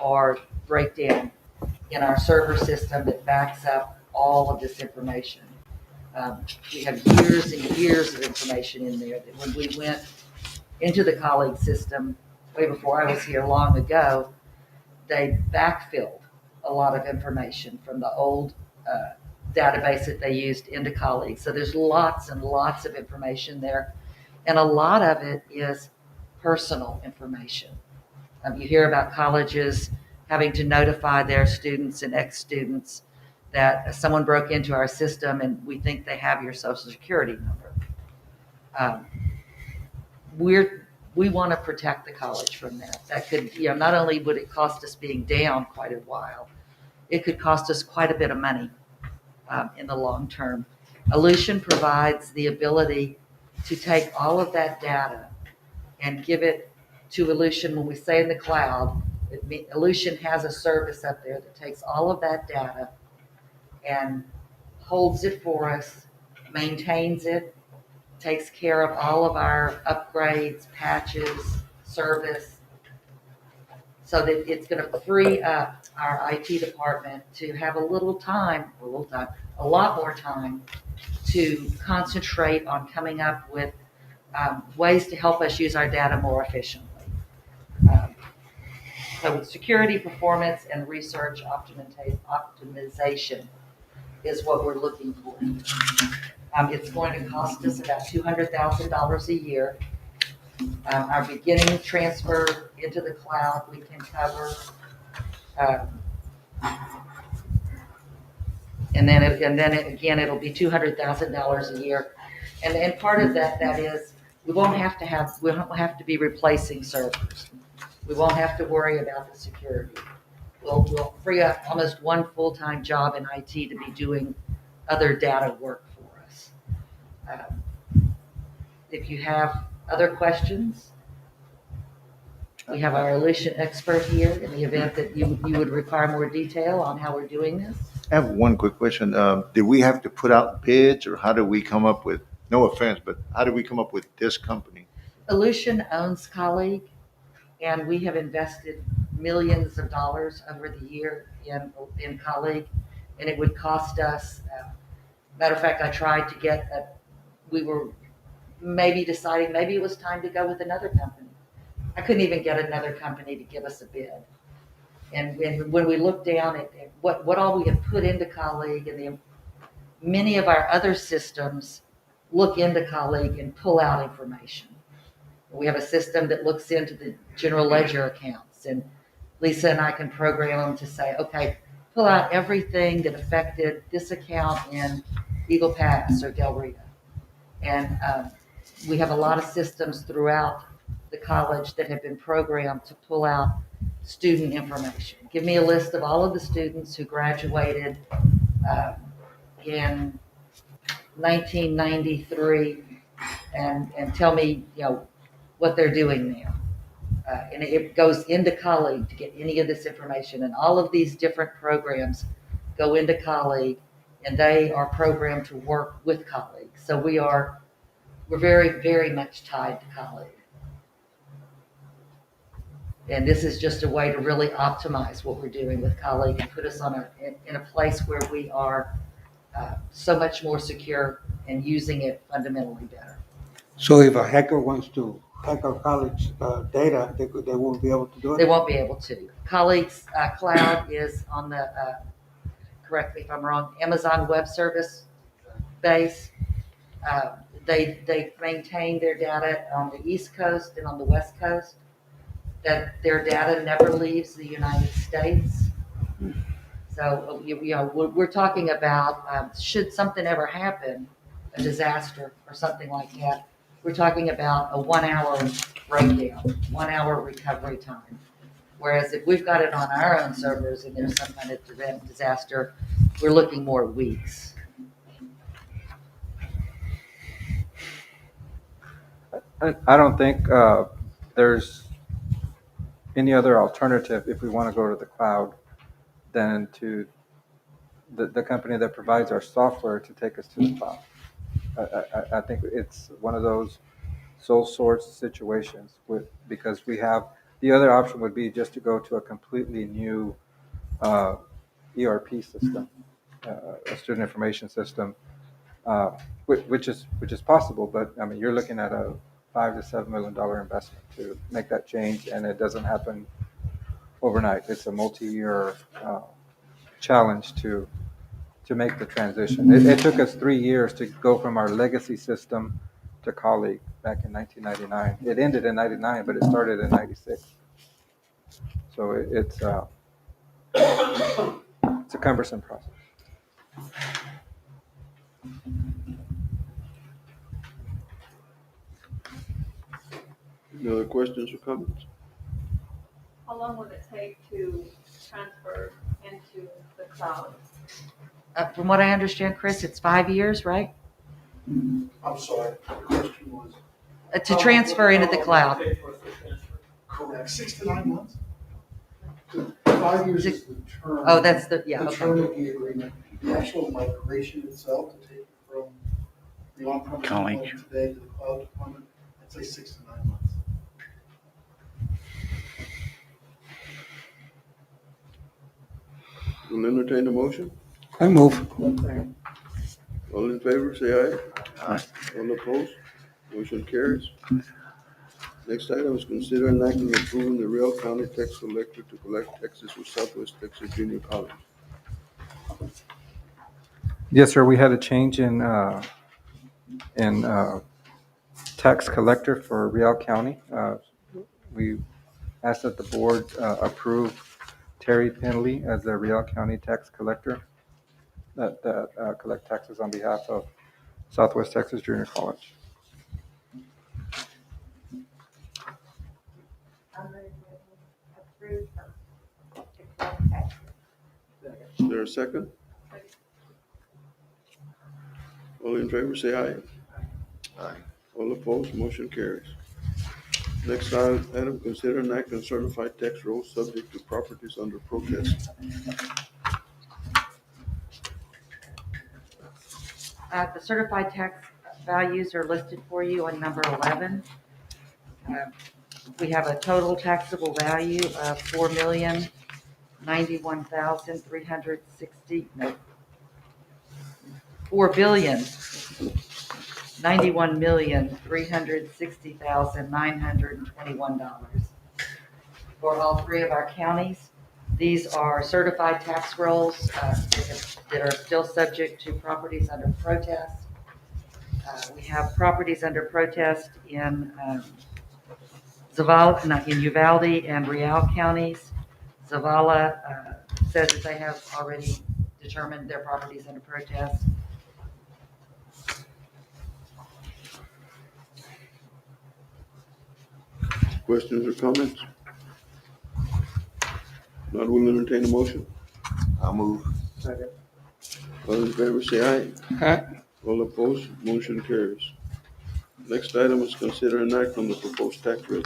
or breakdown in our server system that backs up all of this information. We have years and years of information in there that when we went into the colleague system way before I was here long ago, they backfilled a lot of information from the old database that they used into colleagues. So there's lots and lots of information there. And a lot of it is personal information. You hear about colleges having to notify their students and ex-students that someone broke into our system and we think they have your social security number. We want to protect the college from that. That could, not only would it cost us being down quite a while, it could cost us quite a bit of money in the long term. Illusion provides the ability to take all of that data and give it to Elution. When we say in the cloud, Elution has a service up there that takes all of that data and holds it for us, maintains it, takes care of all of our upgrades, patches, service, so that it's going to free up our IT department to have a lot more time to concentrate on coming up with ways to help us use our data more efficiently. So security, performance, and research optimization is what we're looking for. It's going to cost us about $200,000 a year. Our beginning transfer into the cloud, we can cover. And then again, it'll be $200,000 a year. And part of that is we won't have to be replacing servers. We won't have to worry about the security. We'll free up almost one full-time job in IT to be doing other data work for us. If you have other questions, we have our Elution expert here in the event that you would require more detail on how we're doing this. I have one quick question. Did we have to put out bids, or how did we come up with, no offense, but how did we come up with this company? Elution owns Colleague, and we have invested millions of dollars over the year in Colleague, and it would cost us, matter of fact, I tried to get, we were maybe deciding maybe it was time to go with another company. I couldn't even get another company to give us a bid. And when we looked down at what all we had put into Colleague, and many of our other systems look into Colleague and pull out information. We have a system that looks into the general ledger accounts, and Lisa and I can program them to say, okay, pull out everything that affected this account in Eagle Pass or Del Rio. And we have a lot of systems throughout the college that have been programmed to pull out student information. Give me a list of all of the students who graduated in 1993 and tell me, what they're doing now. And it goes into Colleague to get any of this information. And all of these different programs go into Colleague, and they are programmed to work with Colleague. So we're very, very much tied to Colleague. And this is just a way to really optimize what we're doing with Colleague and put us in a place where we are so much more secure and using it fundamentally better. So if a hacker wants to hack our college data, they won't be able to do it? They won't be able to. Colleague's cloud is on the, correct me if I'm wrong, Amazon Web Service base. They maintain their data on the East Coast and on the West Coast, that their data never leaves the United States. So, we're talking about, should something ever happen, a disaster or something like that, we're talking about a 1 hour breakdown, 1 hour recovery time. Whereas if we've got it on our own servers and there's some kind of disaster, we're looking more weeks. I don't think there's any other alternative if we want to go to the cloud than to the company that provides our software to take us to the cloud. I think it's one of those sole source situations because we have, the other option would be just to go to a completely new ERP system, a student information system, which is possible, but I mean, you're looking at a $5 to $7 million investment to make that change, and it doesn't happen overnight. It's a multi-year challenge to make the transition. It took us 3 years to go from our legacy system to Colleague back in 1999. It ended in 99, but it started in 96. So it's a cumbersome process. Any other questions or comments? How long will it take to transfer into the cloud? From what I understand, Chris, it's 5 years, right? I'm sorry, the question was. To transfer into the How long cloud. will it take for us to transfer? Correct, 6 to 9 months. 5 years is the term. Oh, that's the, yeah, The okay. term of the agreement, the actual migration itself to take it from the on-premise College. deployment today to the cloud deployment, I'd say 6 to 9 months. We'll entertain the motion. I move. All in favor, say aye. Aye. All opposed? Motion carries. Next item is consider an act on approving the Real County tax collector to collect taxes for Southwest Texas Junior College. Yes, sir, we had a change in tax collector for Real County. We asked that the board approve Terry Penley as the Real County tax collector that collect taxes on behalf of Southwest Texas Junior College. Is there a second? All in favor, say aye. Aye. All opposed, motion carries. Next item, consider an act on certified tax rolls subject to properties under protest. The certified tax values are listed for you on number 11. We have a total taxable value of $4,091,360, no, $4,091,360,921 for all three of our counties. These are certified tax rolls that are still subject to properties under protest. We have properties under protest in Zavala, not in Uvalde and Real counties. Zavala says that they have already determined their properties under protest. Questions or comments? Not will entertain a motion. I'll move. All in favor, say aye. Aye. All opposed, motion carries. Next item is consider an act on the proposed tax rate.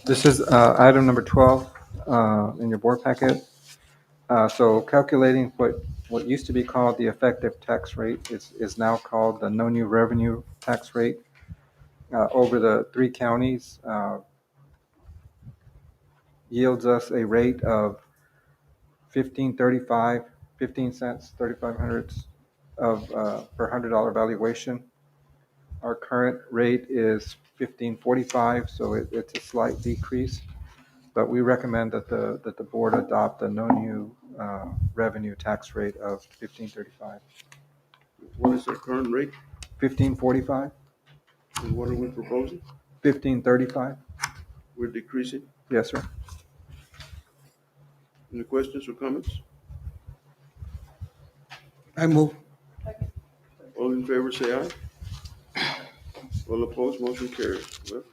This is item number 12 in your board packet. So calculating what used to be called the effective tax rate is now called the no new revenue tax rate. Over the three counties yields us a rate of 15 cents, 35 hundredths of per $100 valuation. Our current rate is 15.45, so it's a slight decrease, but we recommend that the board adopt a no new revenue tax rate of 15.35. What is our current rate 15.45, and what are we proposing? 15.35. We're decreasing. Yes, sir. Any questions or comments? I move. All in favor, say aye. All opposed, motion carries. Well,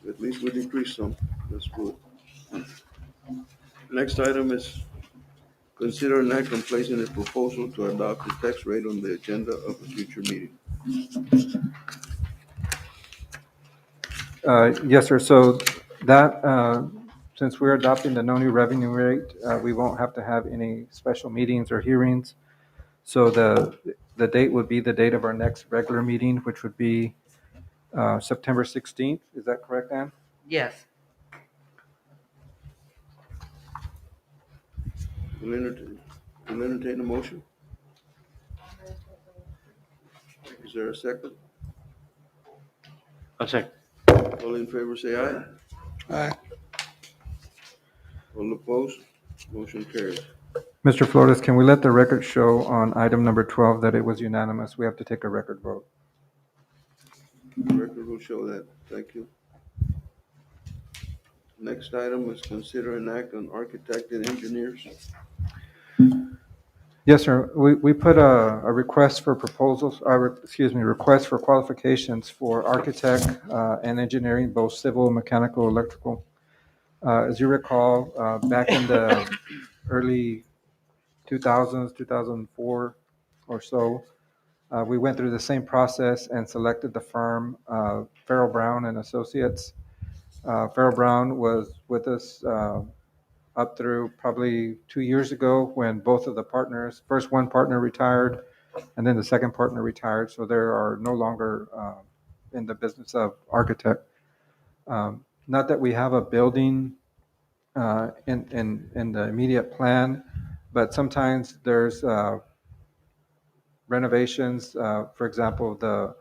at least we decreased some. That's good. Next item is consider an act on placing a proposal to adopt the tax rate on the agenda of a future meeting. Yes, sir. So that, since we're adopting the no new revenue rate, we won't have to have any special meetings or hearings. So the date would be the date of our next regular meeting, which would be September 16th. Is that correct, Ann? Yes. Will entertain a motion? Is there a second? I'll second. All in favor, say aye. Aye. All opposed, motion carries. Mr. Flores, can we let the record show on item number 12 that it was unanimous? We have to take a record vote. The record will show that. Thank you. Next item is consider an act on architect and engineers. Yes, sir. We put a request for proposals, request for qualifications for architect and engineering, both civil, mechanical, electrical. As you recall, back in the early 2000s, 2004 or so. We went through the same process and selected the firm, Farrell Brown and Associates. Farrell Brown was with us up through probably 2 years ago when both of the partners, first one partner retired and then the second partner retired. So they are no longer in the business of architect. Not that we have a building in the immediate plan, but sometimes there's renovations. For example, the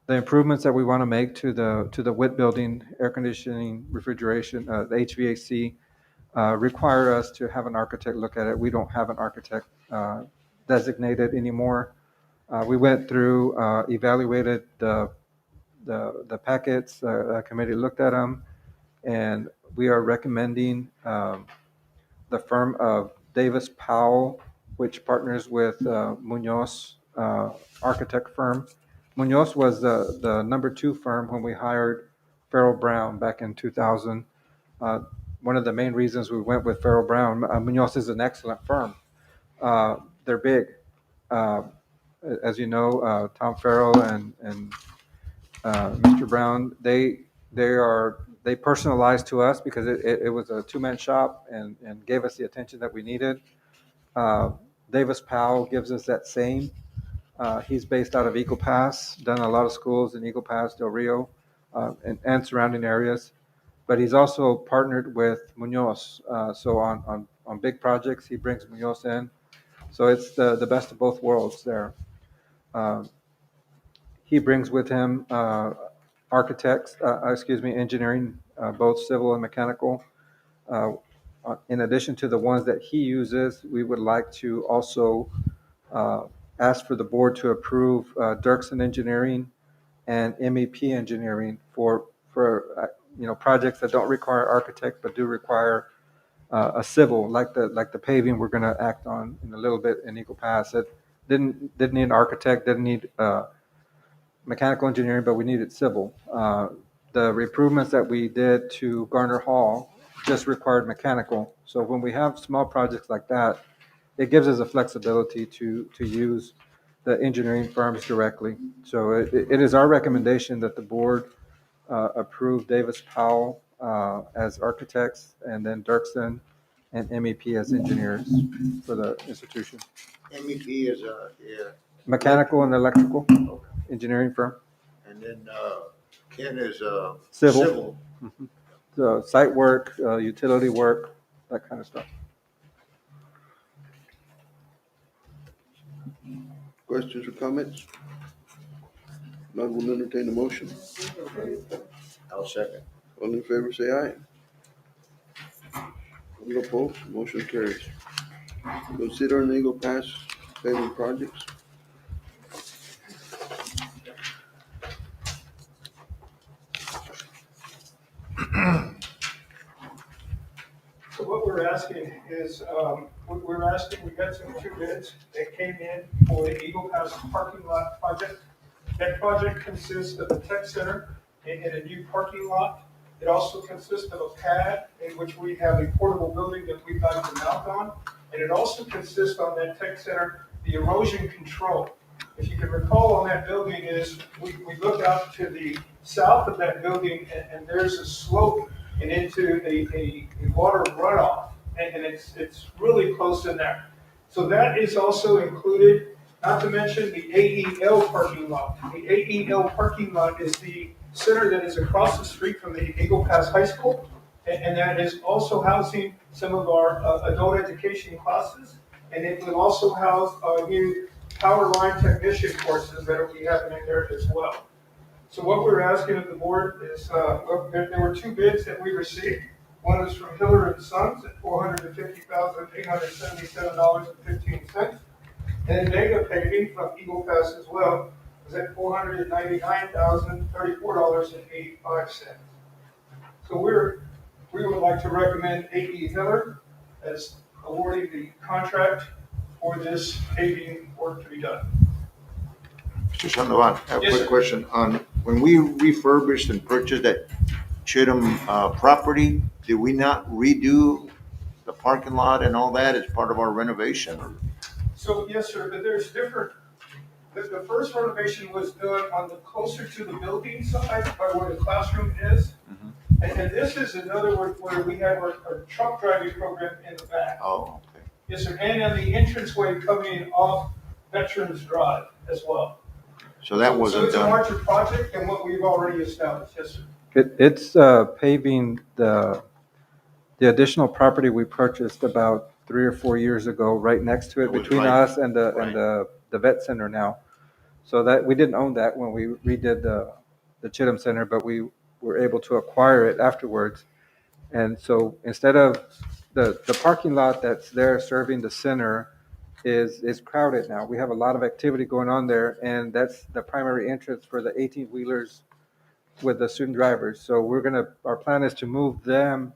improvements that we want to make to the WIT building, air conditioning, refrigeration, the HVAC, require us to have an architect look at it. We don't have an architect designated anymore. We went through, evaluated the packets, a committee looked at them, and we are recommending the firm of Davis Powell, which partners with Munoz architect firm. Munoz was the number 2 firm when we hired Farrell Brown back in 2000. One of the main reasons we went with Farrell Brown, Munoz is an excellent firm. They're big. As you know, Tom Farrell and Mr. Brown, they personalized to us because it was a 2-man shop and gave us the attention that we needed. Davis Powell gives us that same. He's based out of Eagle Pass, done a lot of schools in Eagle Pass, Del Rio, and surrounding areas. But he's also partnered with Munoz. So on big projects, he brings Munoz in. So it's the best of both worlds there. He brings with him engineering, both civil and mechanical. In addition to the ones that he uses, we would like to also ask for the board to approve Dirksen Engineering and MEP Engineering for projects that don't require architect but do require a civil, like the paving we're going to act on in a little bit in Eagle Pass. It didn't need an architect, didn't need mechanical engineering, but we needed civil. The improvements that we did to Garner Hall just required mechanical. So when we have small projects like that, it gives us the flexibility to use the engineering firms directly. So it is our recommendation that the board approve Davis Powell as architects and then Dirksen and MEP as engineers for the institution. MEP is Mechanical and electrical engineering firm. and then Ken is Civil. Mhm. So site work, utility work, that kind of stuff. Questions or comments? None will entertain a motion. I'll second. All in favor, say aye. All opposed, motion carries. Consider an Eagle Pass paving projects. So what we're asking is, we got some 2 bids that came in for the Eagle Pass parking lot project. That project consists of a tech center and a new parking lot. It also consists of a pad in which we have a portable building that we'd like to mount on. And it also consists on that tech center, the erosion control. If you can recall on that building is, we look out to the south of that building and there's a slope and into a water runoff. And it's really close in there. So that is also included, not to mention the AEL parking lot. The AEL parking lot is the center that is across the street from the Eagle Pass High School. And that is also housing some of our adult education classes. And it will also house new power line technician courses that will be happening there as well. So what we're asking of the board is, there were 2 bids that we received. One is from Hiller and Sons at $450,877.15. And Mega Paving from Eagle Pass as well is at $499,034.85. So we would like to recommend A.E. Hiller as awarding the contract for this paving work to be done. Mr. Sandoval, I have a Yes, quick sir. question on, when we refurbished and purchased that Chittum property, did we not redo the parking lot and all that as part of our renovation? So, yes, sir, but there's different, the first renovation was done on the closer to the building side by where the classroom is. Mhm. And this is another where we have our truck driving program in the back. Oh, okay. Yes, sir, and on the entranceway coming off Veterans Drive as well. So that So wasn't it's a done. larger project than what we've already established, yes, sir. It's paving the additional property we purchased about 3 or 4 years ago, right next to it, It was between right- us and the vet center now. So that, we didn't own that when we redid the Chittum Center, but we were able to acquire it afterwards. And so instead of the parking lot that's there serving the center is crowded now. We have a lot of activity going on there, and that's the primary entrance for the 18-wheelers with the student drivers. So our plan is to move them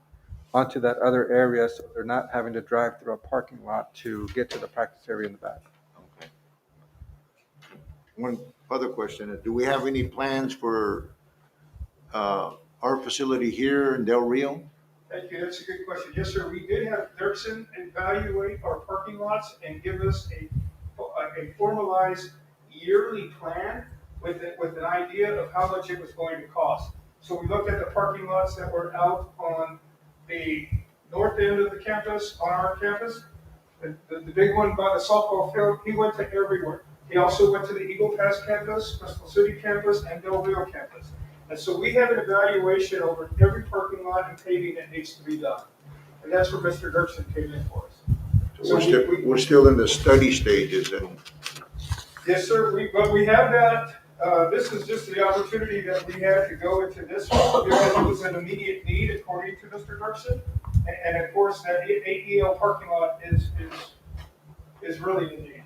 onto that other area so they're not having to drive through a parking lot to get to the practice area in the back. Okay. One other question, do we have any plans for our facility here in Del Rio? Thank you, that's a good question. Yes, sir, we did have Dirksen evaluate our parking lots and give us a formalized yearly plan with an idea of how much it was going to cost. So we looked at the parking lots that were out on the north end of the campus, on our campus. The big one by the softball field, he went to everywhere. He also went to the Eagle Pass campus, Crystal City campus, and Del Rio campus. And so we have an evaluation over every parking lot and paving that needs to be done. And that's where Mr. Dirksen came in for us. So we're still in the study stages and. Yes, sir, but we have that, this is just the opportunity that we had to go into this one, because it was an immediate need according to Mr. Dirksen. And of course, that AEL parking lot is really in need.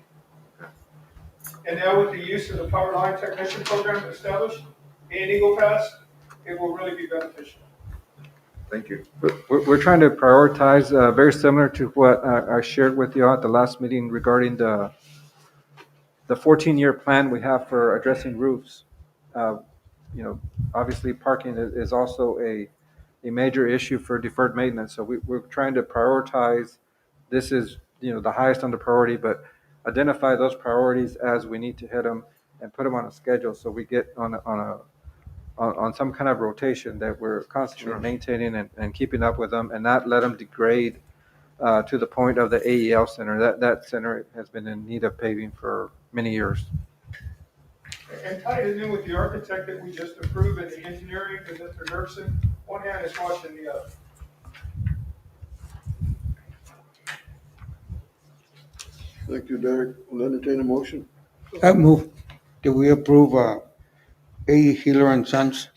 And now with the use of the power line technician program established in Eagle Pass, it will really be beneficial. Thank you. We're trying to prioritize, very similar to what I shared with you at the last meeting regarding the 14-year plan we have for addressing roofs. Obviously parking is also a major issue for deferred maintenance. So we're trying to prioritize. This is, the highest on the priority, but identify those priorities as we need to hit them and put them on a schedule so we get on some kind of rotation that we're constantly maintaining and keeping up with them and not let them degrade to the point of the AEL center. That center has been in need of paving for many years. And tied it in with the architect that we just approved and the engineering with Mr. Dirksen, one hand is washing the other. Thank you, Derek. Will entertain a motion. I move that we approve, A. Healer and Sons.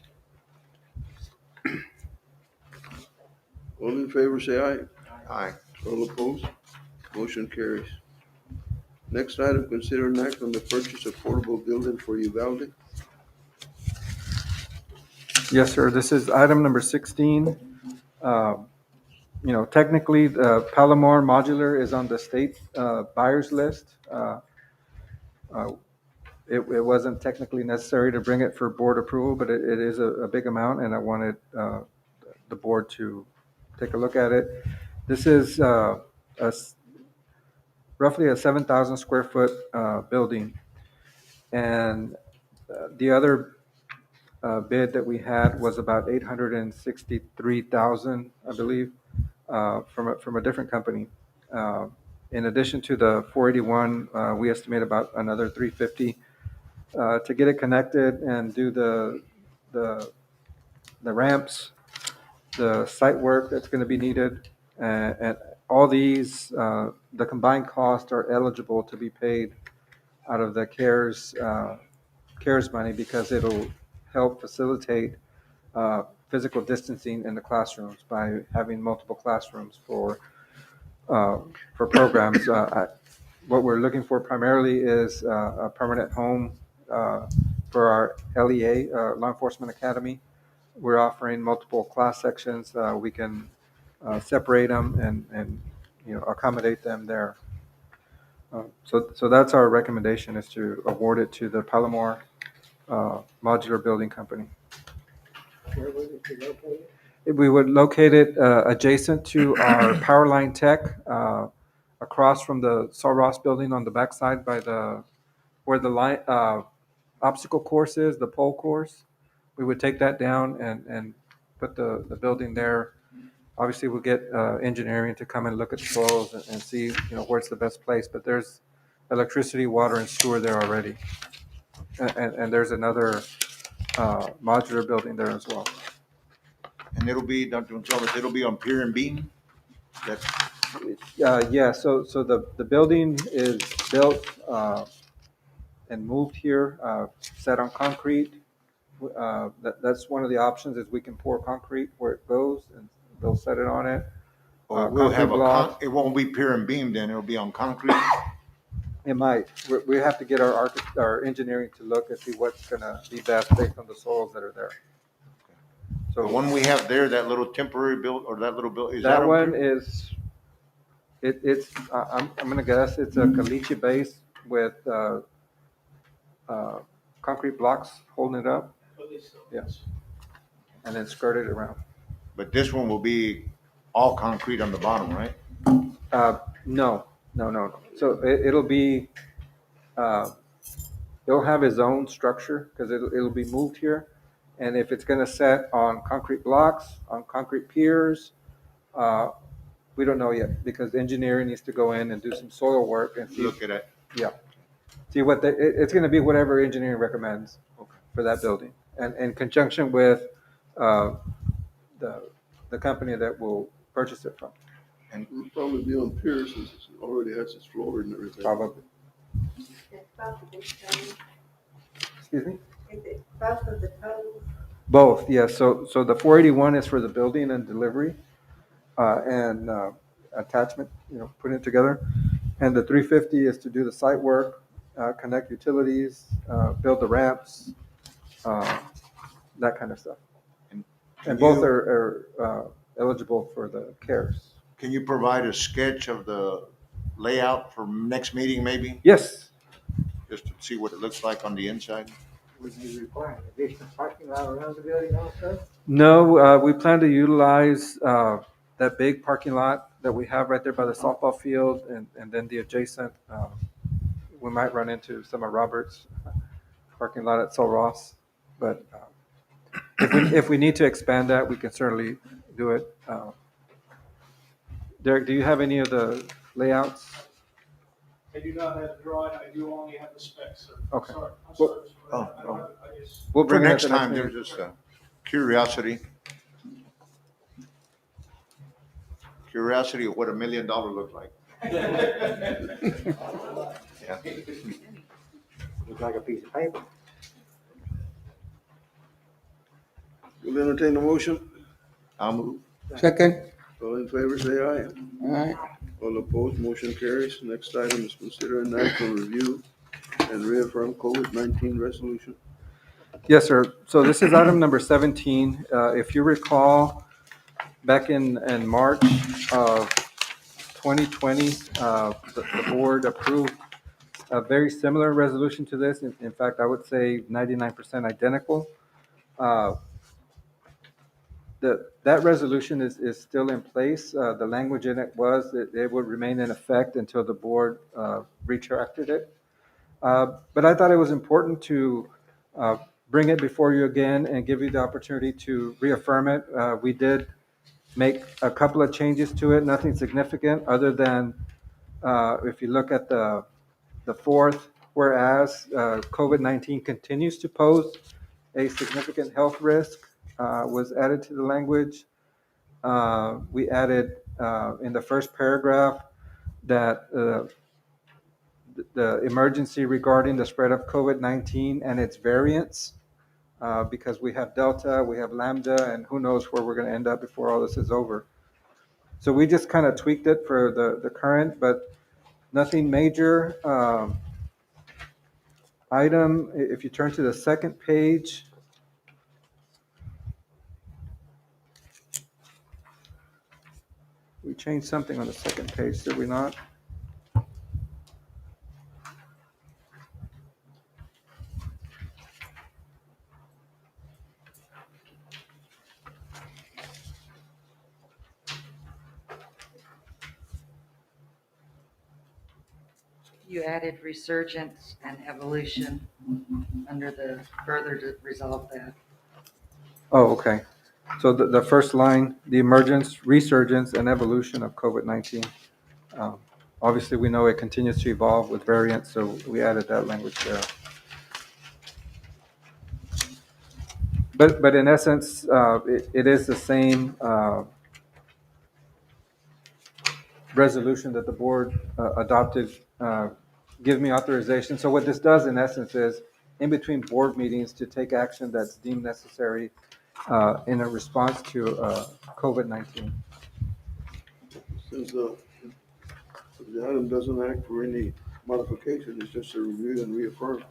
All in favor, say aye. Aye. All opposed? Motion carries. Next item, consider an act on the purchase of portable building for Uvalde. Yes, sir. This is item number 16. Technically, Palomar Modular is on the state buyers list. It wasn't technically necessary to bring it for board approval, but it is a big amount, and I wanted the board to take a look at it. This is roughly a 7,000 square foot building. And the other bid that we had was about 863,000, I believe, from a different company. In addition to the 481, we estimate about another 350 to get it connected and do the ramps, the site work that's going to be needed, and all these, the combined costs are eligible to be paid out of the CARES money because it'll help facilitate physical distancing in the classrooms by having multiple classrooms for programs. What we're looking for primarily is a permanent home for our LEA, Law Enforcement Academy. We're offering multiple class sections. We can separate them and accommodate them there. So that's our recommendation, is to award it to the Palomar Modular Building Company. We would locate it adjacent to our Power Line Tech, across from the Saul Ross building on the backside by where the line, obstacle course is, the pole course. We would take that down and put the building there. Obviously, we'll get engineering to come and look at the soils and see, where's the best place. But there's electricity, water, and sewer there already. And there's another modular building there as well. And it'll be, Dr. Gonzalez, it'll be on pier and beam? That's, Yeah, so the building is built and moved here, set on concrete. That's one of the options, is we can pour concrete where it goes, and they'll set it on it. or we'll have Concrete block. it won't be pier and beam then, it'll be on concrete? It might. We have to get our engineering to look and see what's gonna be best based on the soils that are there. The So one we have there, that little temporary build, or that little build, is that? that on one pier? is, I'm gonna guess it's a caliche base with concrete blocks holding it up. Yes. And then skirted around. But this one will be all concrete on the bottom, right? No. So it'll be, it'll have its own structure because it'll be moved here. And if it's gonna set on concrete blocks, on concrete piers, we don't know yet, because engineering needs to go in and do some soil work and see. Look at it. Yeah. See what it's gonna be whatever engineering recommends for that building. And in conjunction with the company that will purchase it from. It'll probably be on piers since it already has its floor and everything. Probably. It's both of these codes. Excuse me? Is it both of the codes? Both, yes. So the 481 is for the building and delivery, and attachment, putting it together. And the 350 is to do the site work, connect utilities, build the ramps, that kind of stuff. And both are eligible for the CARES. Can you provide a sketch of the layout for next meeting, maybe? Yes. Just to see what it looks like on the inside? Would you require an additional parking lot around the building also? No, we plan to utilize that big parking lot that we have right there by the softball field, and then the adjacent, we might run into some of Robert's parking lot at Sol Ross. But if we need to expand that, we can certainly do it. Derek, do you have any of the layouts? I do not have the drawing, I do only have the specs, sir. Okay. I'm Well- sorry, sir. Oh, I don't have it. I just. We'll For bring it at next the time, meeting. there's just a curiosity. Curiosity of what $1 million looks like. Yeah. Looks like a piece of paper. We'll entertain the motion. I'll move. Second. All in favor, say aye. Alright. All opposed, motion carries. Next item is consider an act on review and reaffirm COVID-19 resolution. Yes, sir. So this is item number 17. If you recall, back in March of 2020, the board approved a very similar resolution to this. In fact, I would say 99% identical. That resolution is still in place. The language in it was that it would remain in effect until the board retracted it. But I thought it was important to bring it before you again and give you the opportunity to reaffirm it. We did make a couple of changes to it, nothing significant, other than if you look at the fourth, whereas COVID-19 continues to pose a significant health risk, was added to the language. We added in the first paragraph that the emergency regarding the spread of COVID-19 and its variants, because we have Delta, we have Lambda, and who knows where we're going to end up before all this is over. So we just kind of tweaked it for the current, but nothing major. Item, if you turn to the second page, we changed something on the second page, did we not? You added resurgence and evolution under the further to resolve that. Oh, okay. So the first line, the emergence, resurgence, and evolution of COVID-19. Obviously, we know it continues to evolve with variants, so we added that language there. But in essence, it is the same resolution that the board adopted, gives me authorization. So what this does in essence is, in between board meetings, to take action that's deemed necessary in a response to COVID-19. Since the item doesn't act for any modification, it's just a review and reaffirm.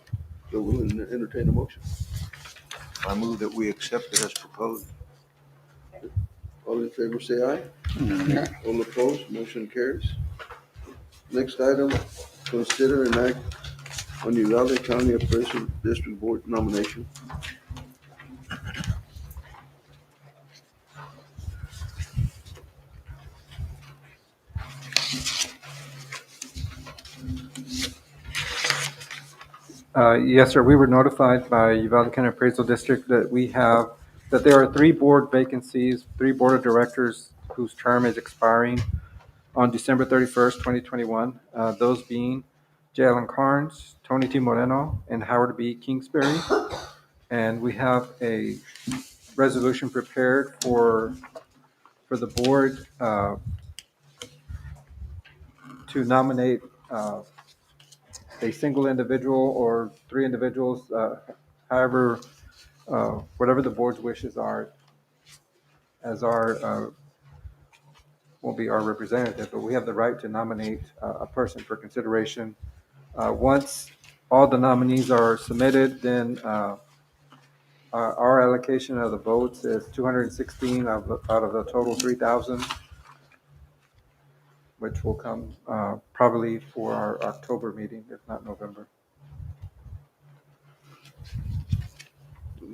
So we'll entertain a motion. I move that we accept it as proposed. All in favor, say aye. All opposed, motion carries. Next item, consider and act on the Uvalde County Appraisal District Board nomination. Yes, sir. We were notified by Uvalde County Appraisal District that there are 3 board vacancies, 3 board of directors whose term is expiring on December 31st, 2021. Those being J. Allen Carnes, Tony T. Moreno, and Howard B. Kingsbury. And we have a resolution prepared for the board to nominate a single individual or 3 individuals, however, whatever the board's wishes are, as our, will be our representative, but we have the right to nominate a person for consideration. Once all the nominees are submitted, then our allocation of the votes is 216 out of the total 3,000, which will come probably for our October meeting, if not November.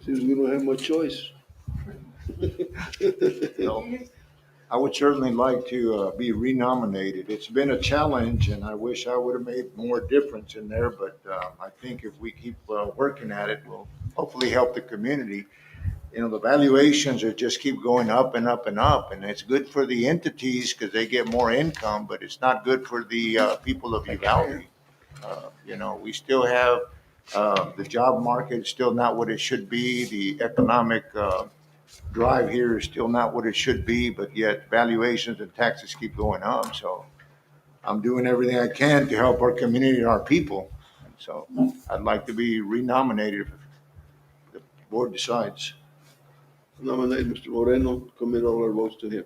Since we don't have much choice. No. I would certainly like to be renominated. It's been a challenge, and I wish I would have made more difference in there, but I think if we keep working at it, we'll hopefully help the community. You know, the valuations are just keep going up and up and up, and it's good for the entities because they get more income, but it's not good for the people of Uvalde. You know, we still have the job market is still not what it should be. The economic drive here is still not what it should be, but yet valuations and taxes keep going up. So I'm doing everything I can to help our community and our people. And so I'd like to be renominated if the board decides. Nominate Mr. Moreno, commit all our votes to him.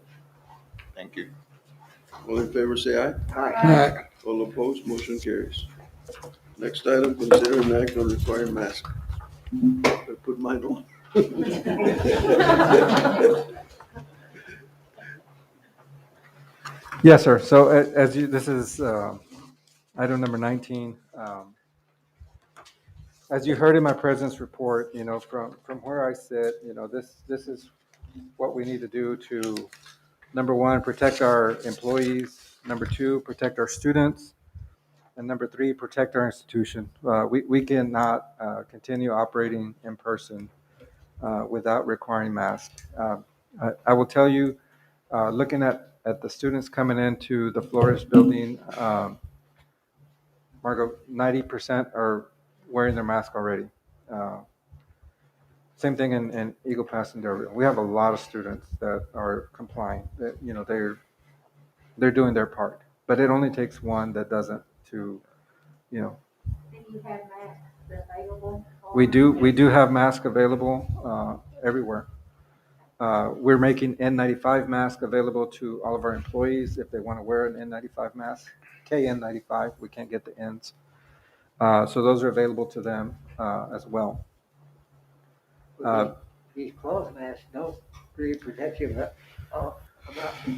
Thank you. All in favor, say aye. Aye. All opposed, motion carries. Next item, consider an act on requiring mask. I put mine on. Yes, sir. So as you, this is item number 19. As you heard in my president's report, you know, from where I sit, you know, this is what we need to do to, number 1, protect our employees. Number 2, protect our students. And number 3, protect our institution. We cannot continue operating in person without requiring masks. I will tell you, looking at the students coming into the Flores building, Margo, 90% are wearing their mask already. Same thing in Eagle Pass and Delaware. We have a lot of students that are complying. That, you know, they're doing their part, but it only takes one that doesn't to, you know. Do you have masks available? We do have masks available everywhere. We're making N95 masks available to all of our employees if they want to wear an N95 mask. KN95, we can't get the N's. So those are available to them as well. These cloth masks don't really protect you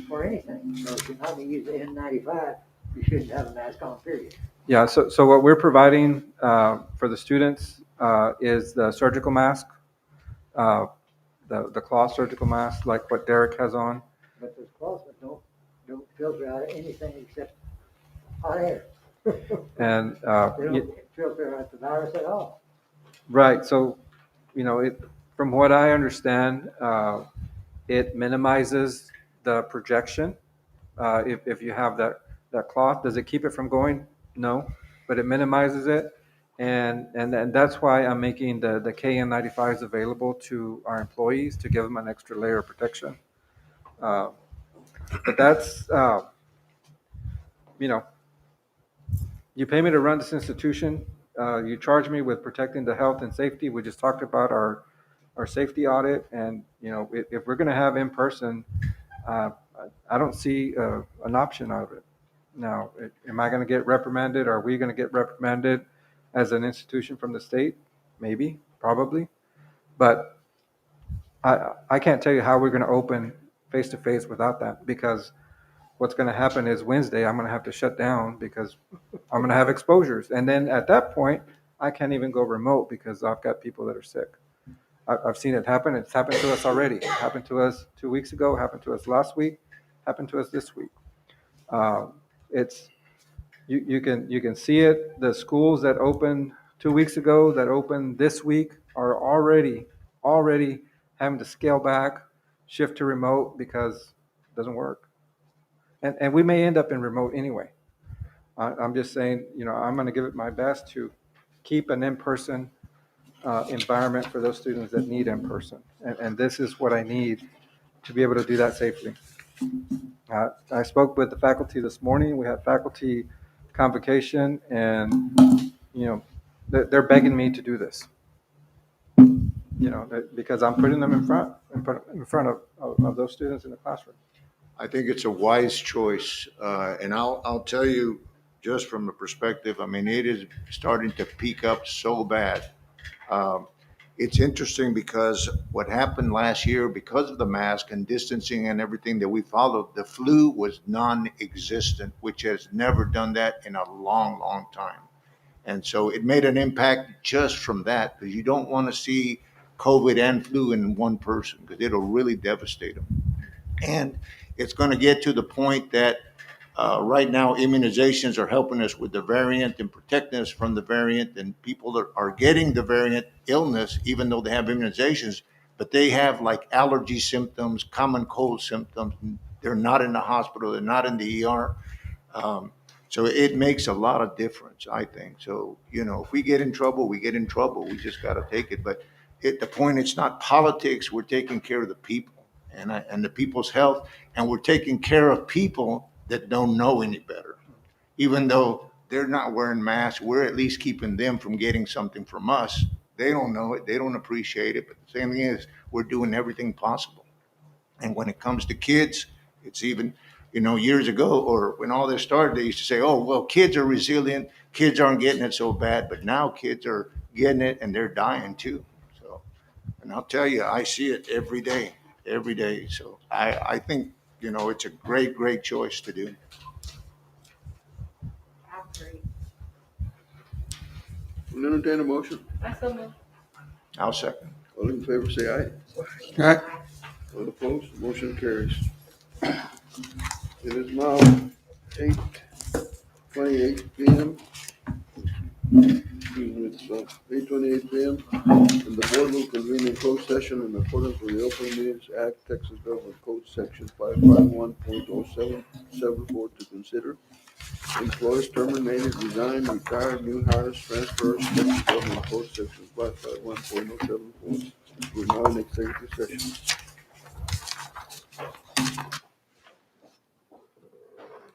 for anything. So if you're not gonna use the N95, you shouldn't have a mask on, period. Yeah, so what we're providing for the students is the surgical mask, the cloth surgical mask, like what Derek has on. But those cloth ones don't filter out anything except hot air. And, They don't filter out the virus at all. right, so, from what I understand, it minimizes the projection. If you have that cloth, does it keep it from going? No, but it minimizes it. And that's why I'm making the KN95s available to our employees to give them an extra layer of protection. But that's, you pay me to run this institution. You charge me with protecting the health and safety. We just talked about our safety audit. And, if we're going to have in person, I don't see an option of it. Now, am I going to get reprimanded? Are we going to get reprimanded as an institution from the state? Maybe, probably. But I can't tell you how we're going to open face-to-face without that, because what's going to happen is Wednesday, I'm going to have to shut down because I'm going to have exposures. And then at that point, I can't even go remote because I've got people that are sick. I've seen it happen. It's happened to us already. It happened to us 2 weeks ago, happened to us last week, happened to us this week. It's you can see it. The schools that opened 2 weeks ago, that opened this week, are already having to scale back, shift to remote because it doesn't work. And we may end up in remote anyway. I'm just saying, I'm going to give it my best to keep an in-person environment for those students that need in-person. And this is what I need to be able to do that safely. I spoke with the faculty this morning. We had faculty convocation, and, they're begging me to do this. Because I'm putting them in front of those students in the classroom. I think it's a wise choice, and I'll tell you, just from the perspective, I mean, it is starting to peak up so bad. It's interesting because what happened last year, because of the mask and distancing and everything that we followed, the flu was non-existent, which has never done that in a long, long time. And so it made an impact just from that, because you don't want to see COVID and flu in one person, because it'll really devastate them. And it's going to get to the point that right now immunizations are helping us with the variant and protecting us from the variant, and people are getting the variant illness even though they have immunizations, but they have like allergy symptoms, common cold symptoms. They're not in the hospital, they're not in the ER. So it makes a lot of difference, I think. So, if we get in trouble, we get in trouble. We just got to take it. But the point, it's not politics. We're taking care of the people and the people's health, and we're taking care of people that don't know any better. Even though they're not wearing masks, we're at least keeping them from getting something from us. They don't know it. They don't appreciate it. But the same thing is, we're doing everything possible. And when it comes to kids, it's even, years ago, or when all this started, they used to say, oh, well, kids are resilient. Kids aren't getting it so bad. But now kids are getting it, and they're dying too. So, and I'll tell you, I see it every day. So I think, it's a great, great choice to do. I agree. We'll entertain a motion. I still move. I'll second. All in favor, say aye. Aye. All opposed, motion carries. It is now 8:28 p.m. It's 8:28 p.m. and the board will convene in closed session in accordance with the Open Meetings Act, Texas Government Code Section 551.0774 to consider employees terminated, resigned, retired, new hires, transfers, Texas Government Code Section 551.074. We're now in executive session.